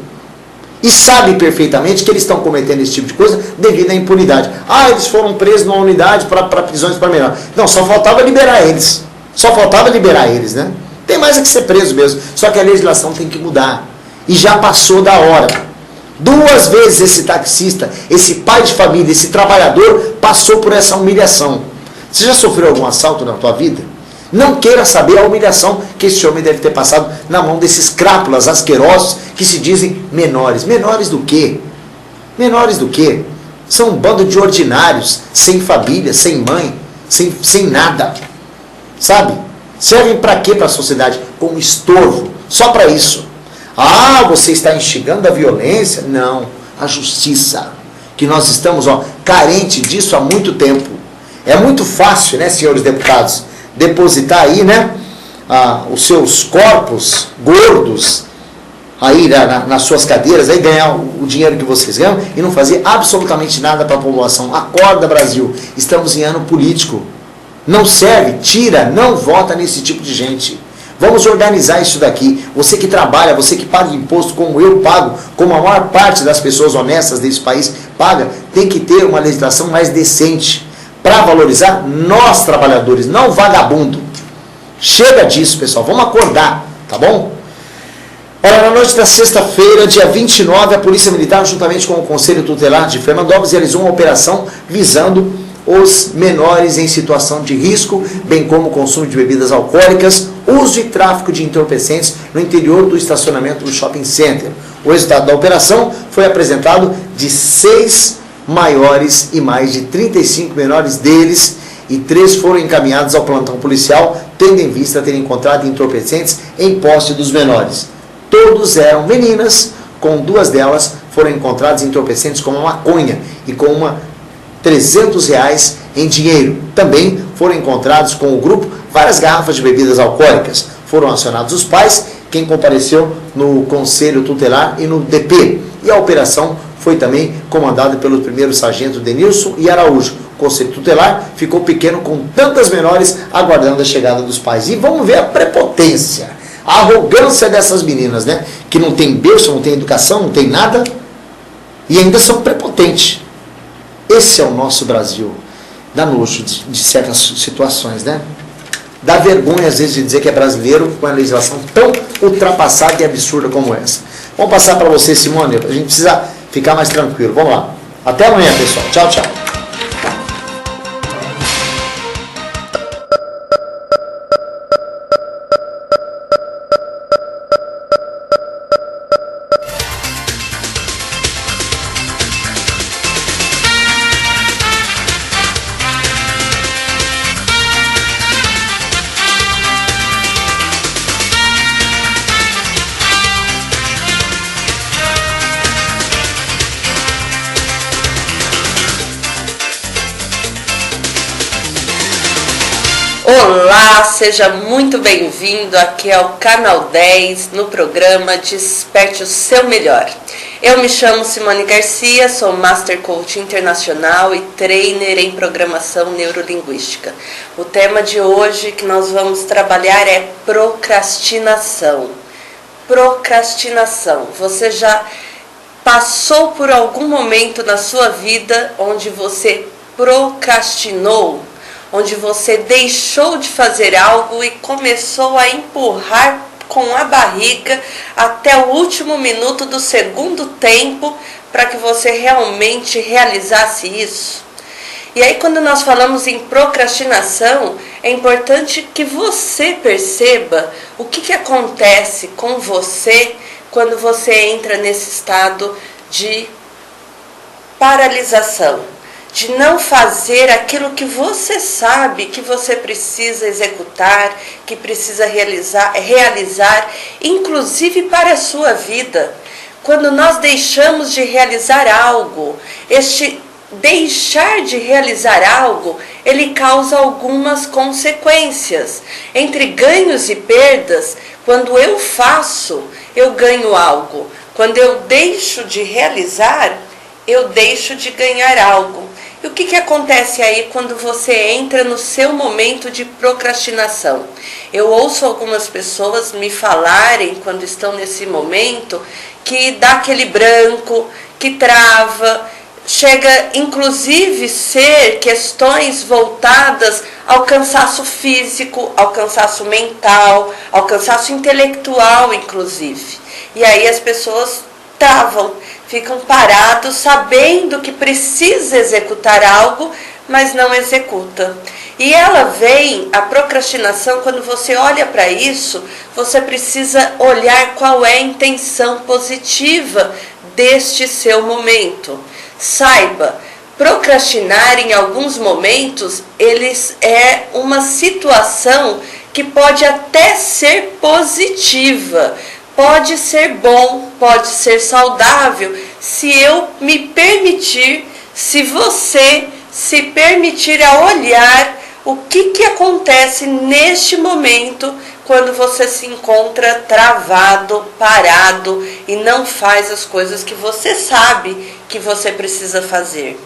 E sabe perfeitamente que eles estão cometendo esse tipo de coisa devido à impunidade. Ah, eles foram presos numa unidade para prisões para menor. Não, só faltava liberar eles. Só faltava liberar eles, né? Tem mais é que ser preso mesmo. Só que a legislação tem que mudar. E já passou da hora. 2 vezes esse taxista, esse pai de família, esse trabalhador passou por essa humilhação. Você já sofreu algum assalto na tua vida? Não queira saber a humilhação que esse homem deve ter passado na mão desses crápulas asquerosos que se dizem menores. Menores do quê? Menores do quê? São um bando de ordinários, sem família, sem mãe, sem nada. Sabe? Servem para quê para a sociedade? Como estorvo. Só para isso. Ah, você está instigando a violência? Não. A justiça. Que nós estamos carente disso há muito tempo. É muito fácil, né, senhores deputados, depositar aí, né, os seus corpos gordos aí nas suas cadeiras, aí ganhar o dinheiro que vocês ganham e não fazer absolutamente nada para a população. Acorda, Brasil, estamos em ano político. Não serve, tira, não vota nesse tipo de gente. Vamos organizar isso daqui. Você que trabalha, você que paga imposto como eu pago, como a maior parte das pessoas honestas desse país paga, tem que ter uma legislação mais decente para valorizar nós trabalhadores, não vagabundo. Chega disso, pessoal. Vamos acordar, tá bom? Olha, na noite da sexta-feira, dia 29, a Polícia Militar, juntamente com o Conselho Tutelar de Fernandópolis, realizou uma operação visando os menores em situação de risco, bem como o consumo de bebidas alcoólicas, uso e tráfico de entorpecentes no interior do estacionamento do shopping center. O resultado da operação foi apresentado de 6 maiores e mais de 35 menores deles, e 3 foram encaminhados ao plantão policial, tendo em vista ter encontrado entorpecentes em posse dos menores. Todos eram meninas, com 2 delas foram encontrados entorpecentes como maconha e com R$300 em dinheiro. Também foram encontrados com o grupo várias garrafas de bebidas alcoólicas. Foram acionados os pais, quem compareceu no Conselho Tutelar e no DP. E a operação foi também comandada pelo primeiro sargento Denilson e Araújo. O Conselho Tutelar ficou pequeno com tantas menores aguardando a chegada dos pais. E vamos ver a prepotência, a arrogância dessas meninas, né? Que não tem berço, não tem educação, não tem nada e ainda são prepotentes. Esse é o nosso Brasil. Dá nojo de certas situações, né? Dá vergonha às vezes de dizer que é brasileiro com a legislação tão ultrapassada e absurda como essa. Vamos passar para você, Simone, a gente precisa ficar mais tranquilo. Vamos lá. Até amanhã, pessoal. Tchau, tchau. Olá, seja muito bem-vindo aqui ao Canal 10, no programa Desperte o Seu Melhor. Eu me chamo Simone Garcia, sou Master Coach Internacional e Trainer em Programação Neurolinguística. O tema de hoje que nós vamos trabalhar é procrastinação. Procrastinação. Você já passou por algum momento na sua vida onde você procrastinou? Onde você deixou de fazer algo e começou a empurrar com a barriga até o último minuto do segundo tempo para que você realmente realizasse isso? E aí, quando nós falamos em procrastinação, é importante que você perceba o que acontece com você quando você entra nesse estado de paralisação, de não fazer aquilo que você sabe que você precisa executar, que precisa realizar, inclusive para a sua vida. Quando nós deixamos de realizar algo, este deixar de realizar algo, ele causa algumas consequências. Entre ganhos e perdas, quando eu faço, eu ganho algo. Quando eu deixo de realizar, eu deixo de ganhar algo. E o que acontece aí quando você entra no seu momento de procrastinação? Eu ouço algumas pessoas me falarem, quando estão nesse momento, que dá aquele branco, que trava, chega inclusive ser questões voltadas ao cansaço físico, ao cansaço mental, ao cansaço intelectual, inclusive. E aí as pessoas travam, ficam parados, sabendo que precisa executar algo, mas não executa. E ela vem, a procrastinação, quando você olha para isso, você precisa olhar qual é a intenção positiva deste seu momento. Saiba, procrastinar em alguns momentos, é uma situação que pode até ser positiva. Pode ser bom, pode ser saudável, se eu me permitir, se você se permitir a olhar o que acontece neste momento quando você se encontra travado, parado e não faz as coisas que você sabe que você precisa fazer.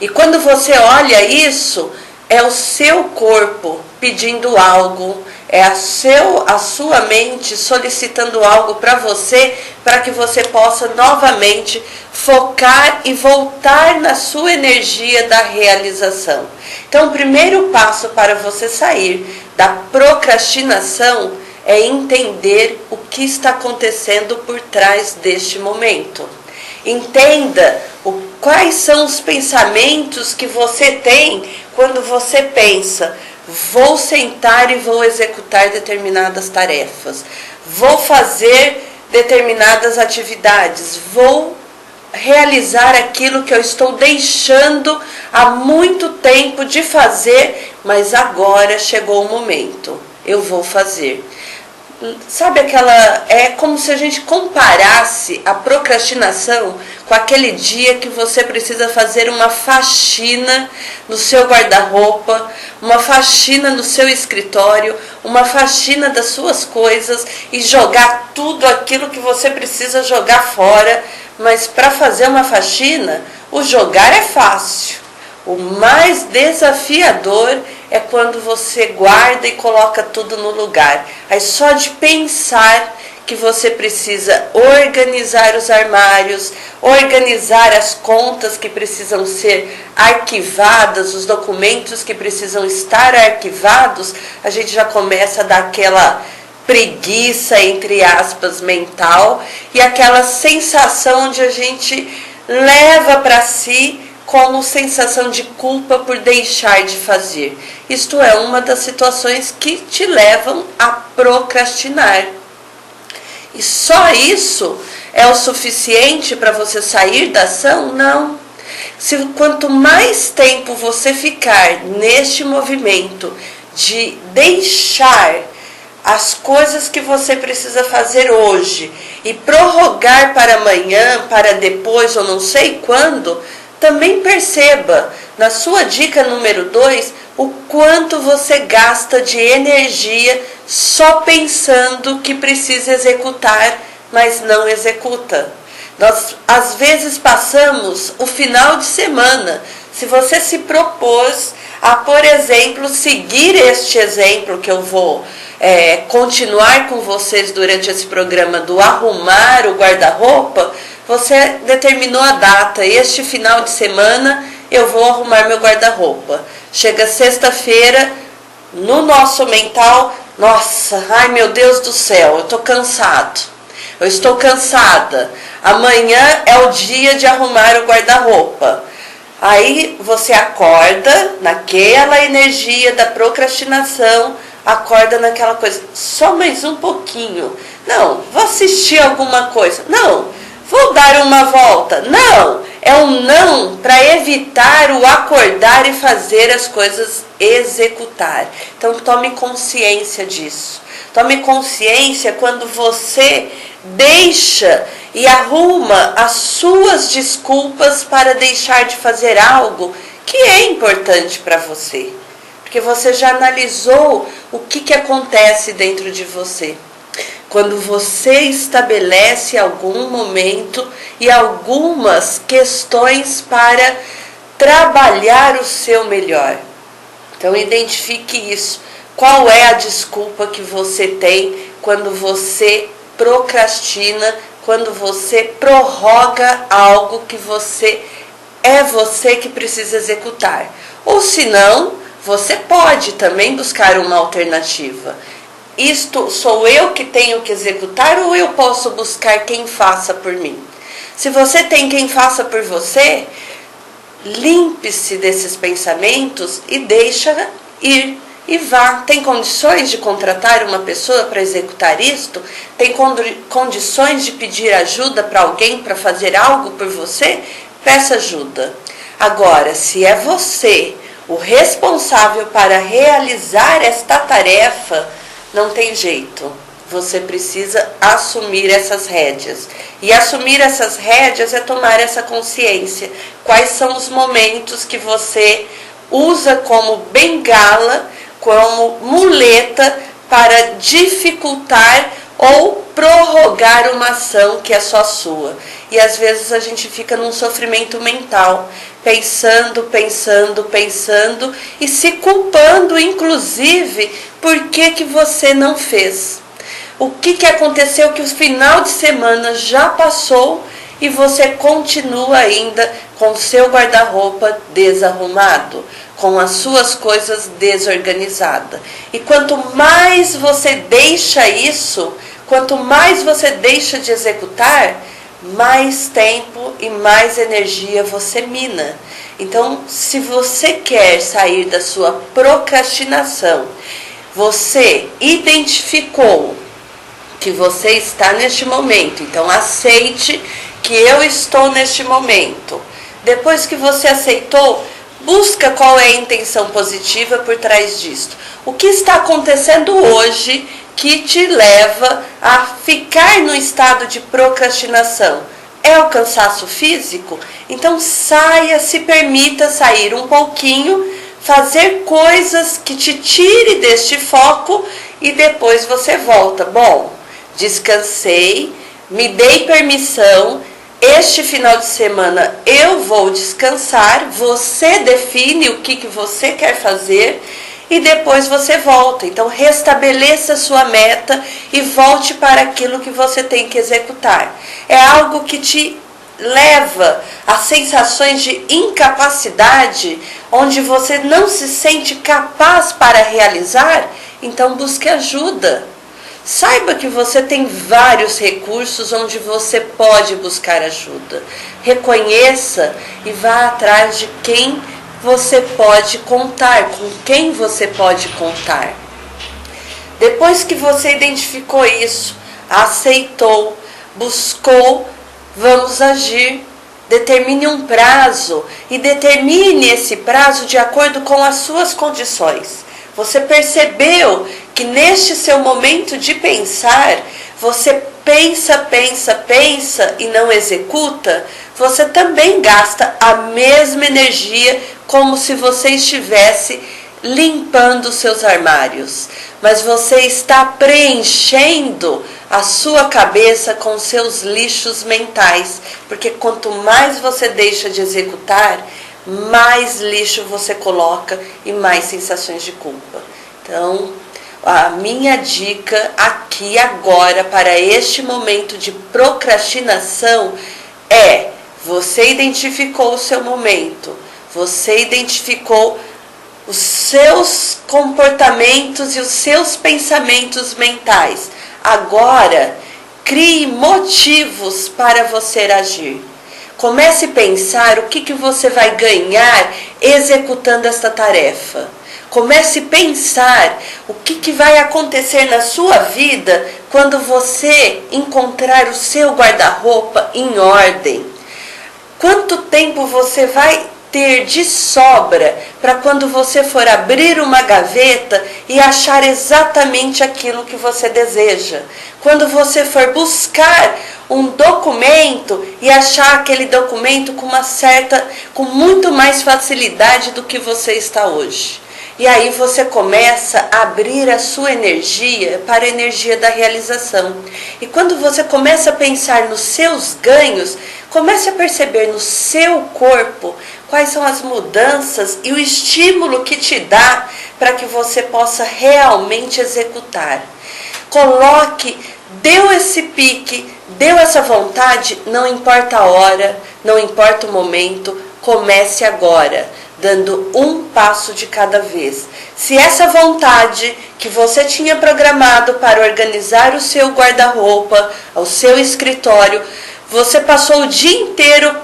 E quando você olha isso, é o seu corpo pedindo algo, é a sua mente solicitando algo para você, para que você possa novamente focar e voltar na sua energia da realização. Então, o primeiro passo para você sair da procrastinação é entender o que está acontecendo por trás deste momento. Entenda quais são os pensamentos que você tem quando você pensa: vou sentar e vou executar determinadas tarefas, vou fazer determinadas atividades, vou realizar aquilo que eu estou deixando há muito tempo de fazer, mas agora chegou o momento, eu vou fazer. Sabe é como se a gente comparasse a procrastinação com aquele dia que você precisa fazer uma faxina no seu guarda-roupa, uma faxina no seu escritório, uma faxina das suas coisas e jogar tudo aquilo que você precisa jogar fora. Mas para fazer uma faxina, o jogar é fácil. O mais desafiador é quando você guarda e coloca tudo no lugar. Aí só de pensar que você precisa organizar os armários, organizar as contas que precisam ser arquivadas, os documentos que precisam estar arquivados, a gente já começa a dar aquela preguiça, entre aspas, mental, e aquela sensação onde a gente leva para si como sensação de culpa por deixar de fazer. Isto é uma das situações que te levam a procrastinar. E só isso é o suficiente para você sair da ação? Não. Quanto mais tempo você ficar neste movimento de deixar as coisas que você precisa fazer hoje e prorrogar para amanhã, para depois ou não sei quando, também perceba, na sua dica número 2, o quanto você gasta de energia só pensando que precisa executar, mas não executa. Nós, às vezes, passamos o final de semana. Se você se propôs a, por exemplo, seguir este exemplo que eu vou continuar com vocês durante esse programa do arrumar o guarda-roupa, você determinou a data: este final de semana eu vou arrumar meu guarda-roupa. Chega sexta-feira, no nosso mental, nossa, ai meu Deus do céu, eu estou cansado, eu estou cansada, amanhã é o dia de arrumar o guarda-roupa. Aí você acorda naquela energia da procrastinação, acorda naquela coisa, só mais um pouquinho, não, vou assistir alguma coisa, não, vou dar uma volta, não, é um não para evitar o acordar e fazer as coisas executar. Então tome consciência disso, tome consciência quando você deixa e arruma as suas desculpas para deixar de fazer algo que é importante para você. Porque você já analisou o que acontece dentro de você. Quando você estabelece algum momento e algumas questões para trabalhar o seu melhor. Então identifique isso. Qual é a desculpa que você tem quando você procrastina, quando você prorroga algo que você que precisa executar? Ou se não, você pode também buscar uma alternativa. Isto sou eu que tenho que executar ou eu posso buscar quem faça por mim? Se você tem quem faça por você, limpe-se desses pensamentos e deixa ir. E vá. Tem condições de contratar uma pessoa para executar isto? Tem condições de pedir ajuda para alguém para fazer algo por você? Peça ajuda. Agora, se é você o responsável para realizar esta tarefa, não tem jeito. Você precisa assumir essas rédeas. E assumir essas rédeas é tomar essa consciência. Quais são os momentos que você usa como bengala, como muleta para dificultar ou prorrogar uma ação que é só sua. E às vezes a gente fica num sofrimento mental, pensando e se culpando, inclusive, por que você não fez. O que aconteceu que o final de semana já passou e você continua ainda com seu guarda-roupa desarrumado, com as suas coisas desorganizadas. E quanto mais você deixa isso, quanto mais você deixa de executar, mais tempo e mais energia você mina. Então, se você quer sair da sua procrastinação, você identificou que você está neste momento, então aceite que eu estou neste momento. Depois que você aceitou, busca qual é a intenção positiva por trás disto. O que está acontecendo hoje que te leva a ficar no estado de procrastinação? É o cansaço físico? Então saia, se permita sair um pouquinho, fazer coisas que te tire deste foco e depois você volta. Bom, descansei, me dei permissão, este final de semana eu vou descansar, você define o que você quer fazer e depois você volta. Então restabeleça a sua meta e volte para aquilo que você tem que executar. É algo que te leva a sensações de incapacidade, onde você não se sente capaz para realizar, então busque ajuda. Saiba que você tem vários recursos onde você pode buscar ajuda. Reconheça e vá atrás de quem você pode contar, com quem você pode contar. Depois que você identificou isso, aceitou, buscou, vamos agir. Determine um prazo e determine esse prazo de acordo com as suas condições. Você percebeu que neste seu momento de pensar, você pensa e não executa? Você também gasta a mesma energia como se você estivesse limpando seus armários. Mas você está preenchendo a sua cabeça com seus lixos mentais. Porque quanto mais você deixa de executar, mais lixo você coloca e mais sensações de culpa. Então, a minha dica aqui agora para este momento de procrastinação é: você identificou o seu momento, você identificou os seus comportamentos e os seus pensamentos mentais. Agora, crie motivos para você agir. Comece a pensar o que você vai ganhar executando esta tarefa. Comece a pensar o que vai acontecer na sua vida quando você encontrar o seu guarda-roupa em ordem. Quanto tempo você vai ter de sobra para quando você for abrir uma gaveta e achar exatamente aquilo que você deseja. Quando você for buscar um documento e achar aquele documento com muito mais facilidade do que você está hoje. E aí você começa a abrir a sua energia para a energia da realização. E quando você começa a pensar nos seus ganhos, comece a perceber no seu corpo quais são as mudanças e o estímulo que te dá para que você possa realmente executar. Coloque, deu esse pique, deu essa vontade, não importa a hora, não importa o momento, comece agora, dando um passo de cada vez. Se essa vontade que você tinha programado para organizar o seu guarda-roupa, o seu escritório, você passou o dia inteiro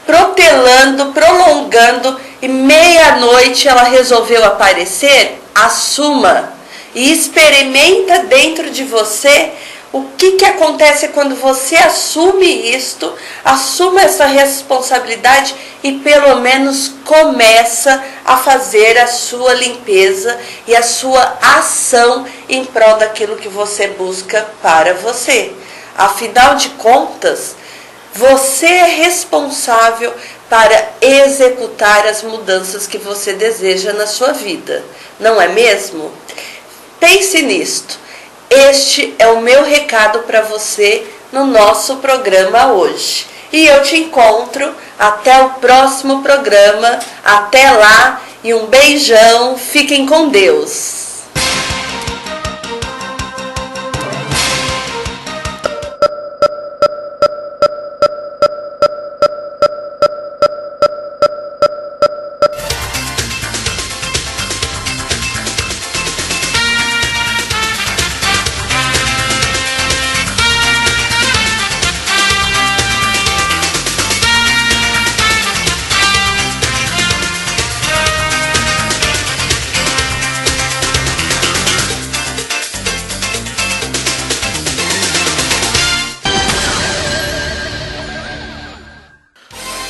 protelando, prolongando e meia-noite ela resolveu aparecer, assuma e experimenta dentro de você o que acontece quando você assume isto, assuma essa responsabilidade e pelo menos começa a fazer a sua limpeza e a sua ação em prol daquilo que você busca para você. Afinal de contas, você é responsável para executar as mudanças que você deseja na sua vida, não é mesmo? Pense nisto. Este é o meu recado para você no nosso programa hoje. E eu te encontro até o próximo programa. Até lá e um beijão. Fiquem com Deus.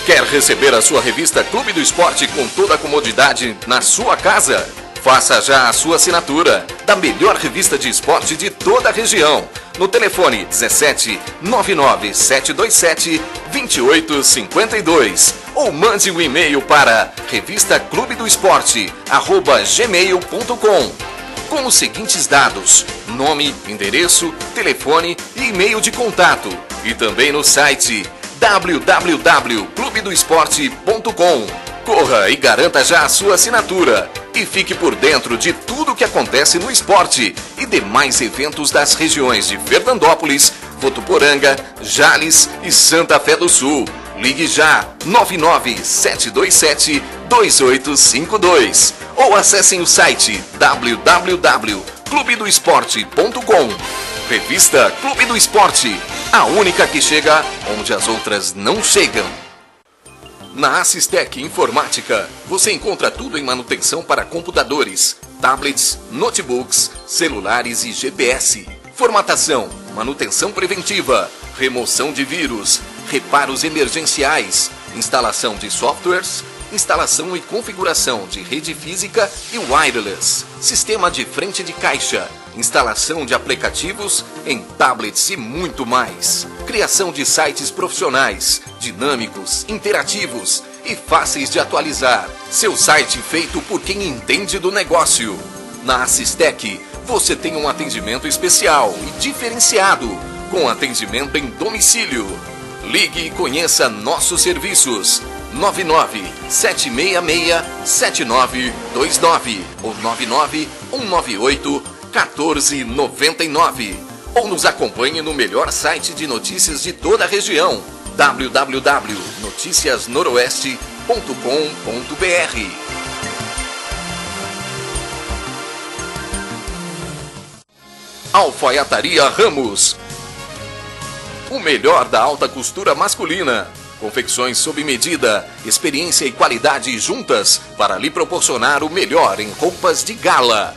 Quer receber a sua revista Clube do Esporte com toda a comodidade na sua casa? Faça já a sua assinatura da melhor revista de esporte de toda a região. No telefone 17 99 727 2852 ou mande um e-mail para revistaclubedoesporte@gmail.com com os seguintes dados: nome, endereço, telefone e e-mail de contato. E também no site www.clubedoesporte.com. Corra e garanta já a sua assinatura e fique por dentro de tudo o que acontece no esporte e demais eventos das regiões de Fernandópolis, Votuporanga, Jales e Santa Fé do Sul. Ligue já 99-727-2852 ou acessem o site www.clubedoesporte.com. Revista Clube do Esporte, a única que chega onde as outras não chegam. Na Assistec Informática, você encontra tudo em manutenção para computadores, tablets, notebooks, celulares e GPS. Formatação, manutenção preventiva, remoção de vírus, reparos emergenciais, instalação de softwares, instalação e configuração de rede física e wireless, sistema de frente de caixa, instalação de aplicativos em tablets e muito mais. Criação de sites profissionais, dinâmicos, interativos e fáceis de atualizar. Seu site feito por quem entende do negócio. Na Assistec, você tem um atendimento especial e diferenciado, com atendimento em domicílio. Ligue e conheça nossos serviços. 99-766-7929 ou 99-198-1499. Ou nos acompanhe no melhor site de notícias de toda a região, www.noticiasnoroeste.com.br. Alfaiataria Ramos, o melhor da alta costura masculina. Confecções sob medida, experiência e qualidade juntas para lhe proporcionar o melhor em roupas de gala.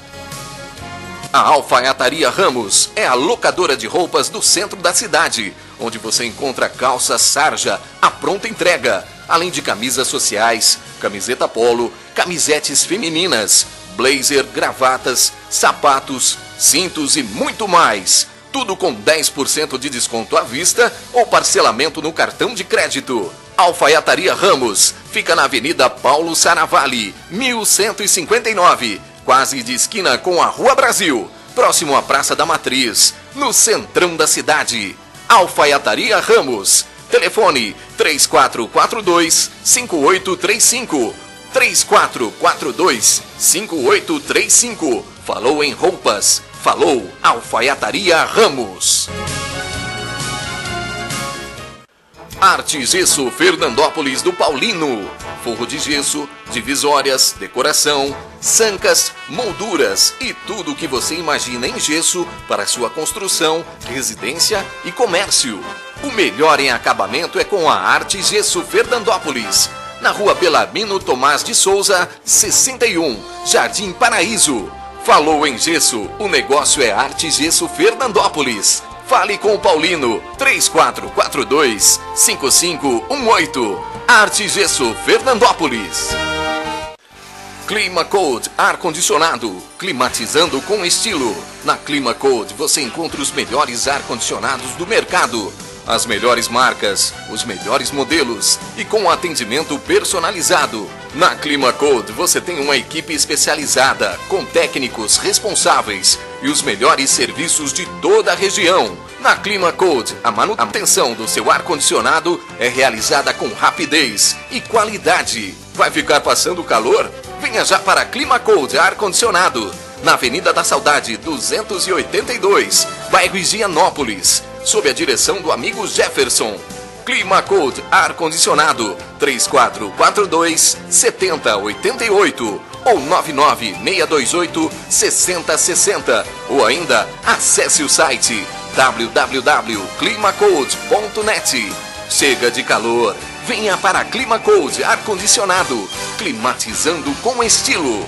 A Alfaiataria Ramos é a locadora de roupas do centro da cidade, onde você encontra calça sarja à pronta entrega, além de camisas sociais, camiseta polo, camisetes femininas, blazer, gravatas, sapatos, cintos e muito mais. Tudo com 10% de desconto à vista ou parcelamento no cartão de crédito. Alfaiataria Ramos fica na Avenida Paulo Saravalli, 1159, quase de esquina com a Rua Brasil, próximo à Praça da Matriz, no centrão da cidade. Alfaiataria Ramos. Telefone 3442-5835. 3442-5835. Falou em roupas. Falou Alfaiataria Ramos. Arte Gesso Fernandópolis do Paulino. Forro de gesso, divisórias, decoração, sancas, molduras e tudo o que você imagina em gesso para sua construção, residência e comércio. O melhor em acabamento é com a Arte Gesso Fernandópolis. Na Rua Belarmino Tomás de Souza, 61, Jardim Paraíso. Falou em gesso, o negócio é Arte Gesso Fernandópolis. Fale com o Paulino, 3442-5518. Arte Gesso Fernandópolis. Clima Code ar-condicionado, climatizando com estilo. Na Clima Code você encontra os melhores ar-condicionados do mercado. As melhores marcas, os melhores modelos e com atendimento personalizado. Na Clima Code você tem uma equipe especializada, com técnicos responsáveis e os melhores serviços de toda a região. Na Clima Code, a manutenção do seu ar-condicionado é realizada com rapidez e qualidade. Vai ficar passando calor? Venha já para a Clima Code ar-condicionado, na Avenida da Saudade 282, bairro Higienópolis, sob a direção do amigo Jefferson. Clima Code ar-condicionado 3442-7088 ou 99628-6060 ou ainda acesse o site www.climacode.net. Chega de calor, venha para Clima Code ar-condicionado, climatizando com estilo.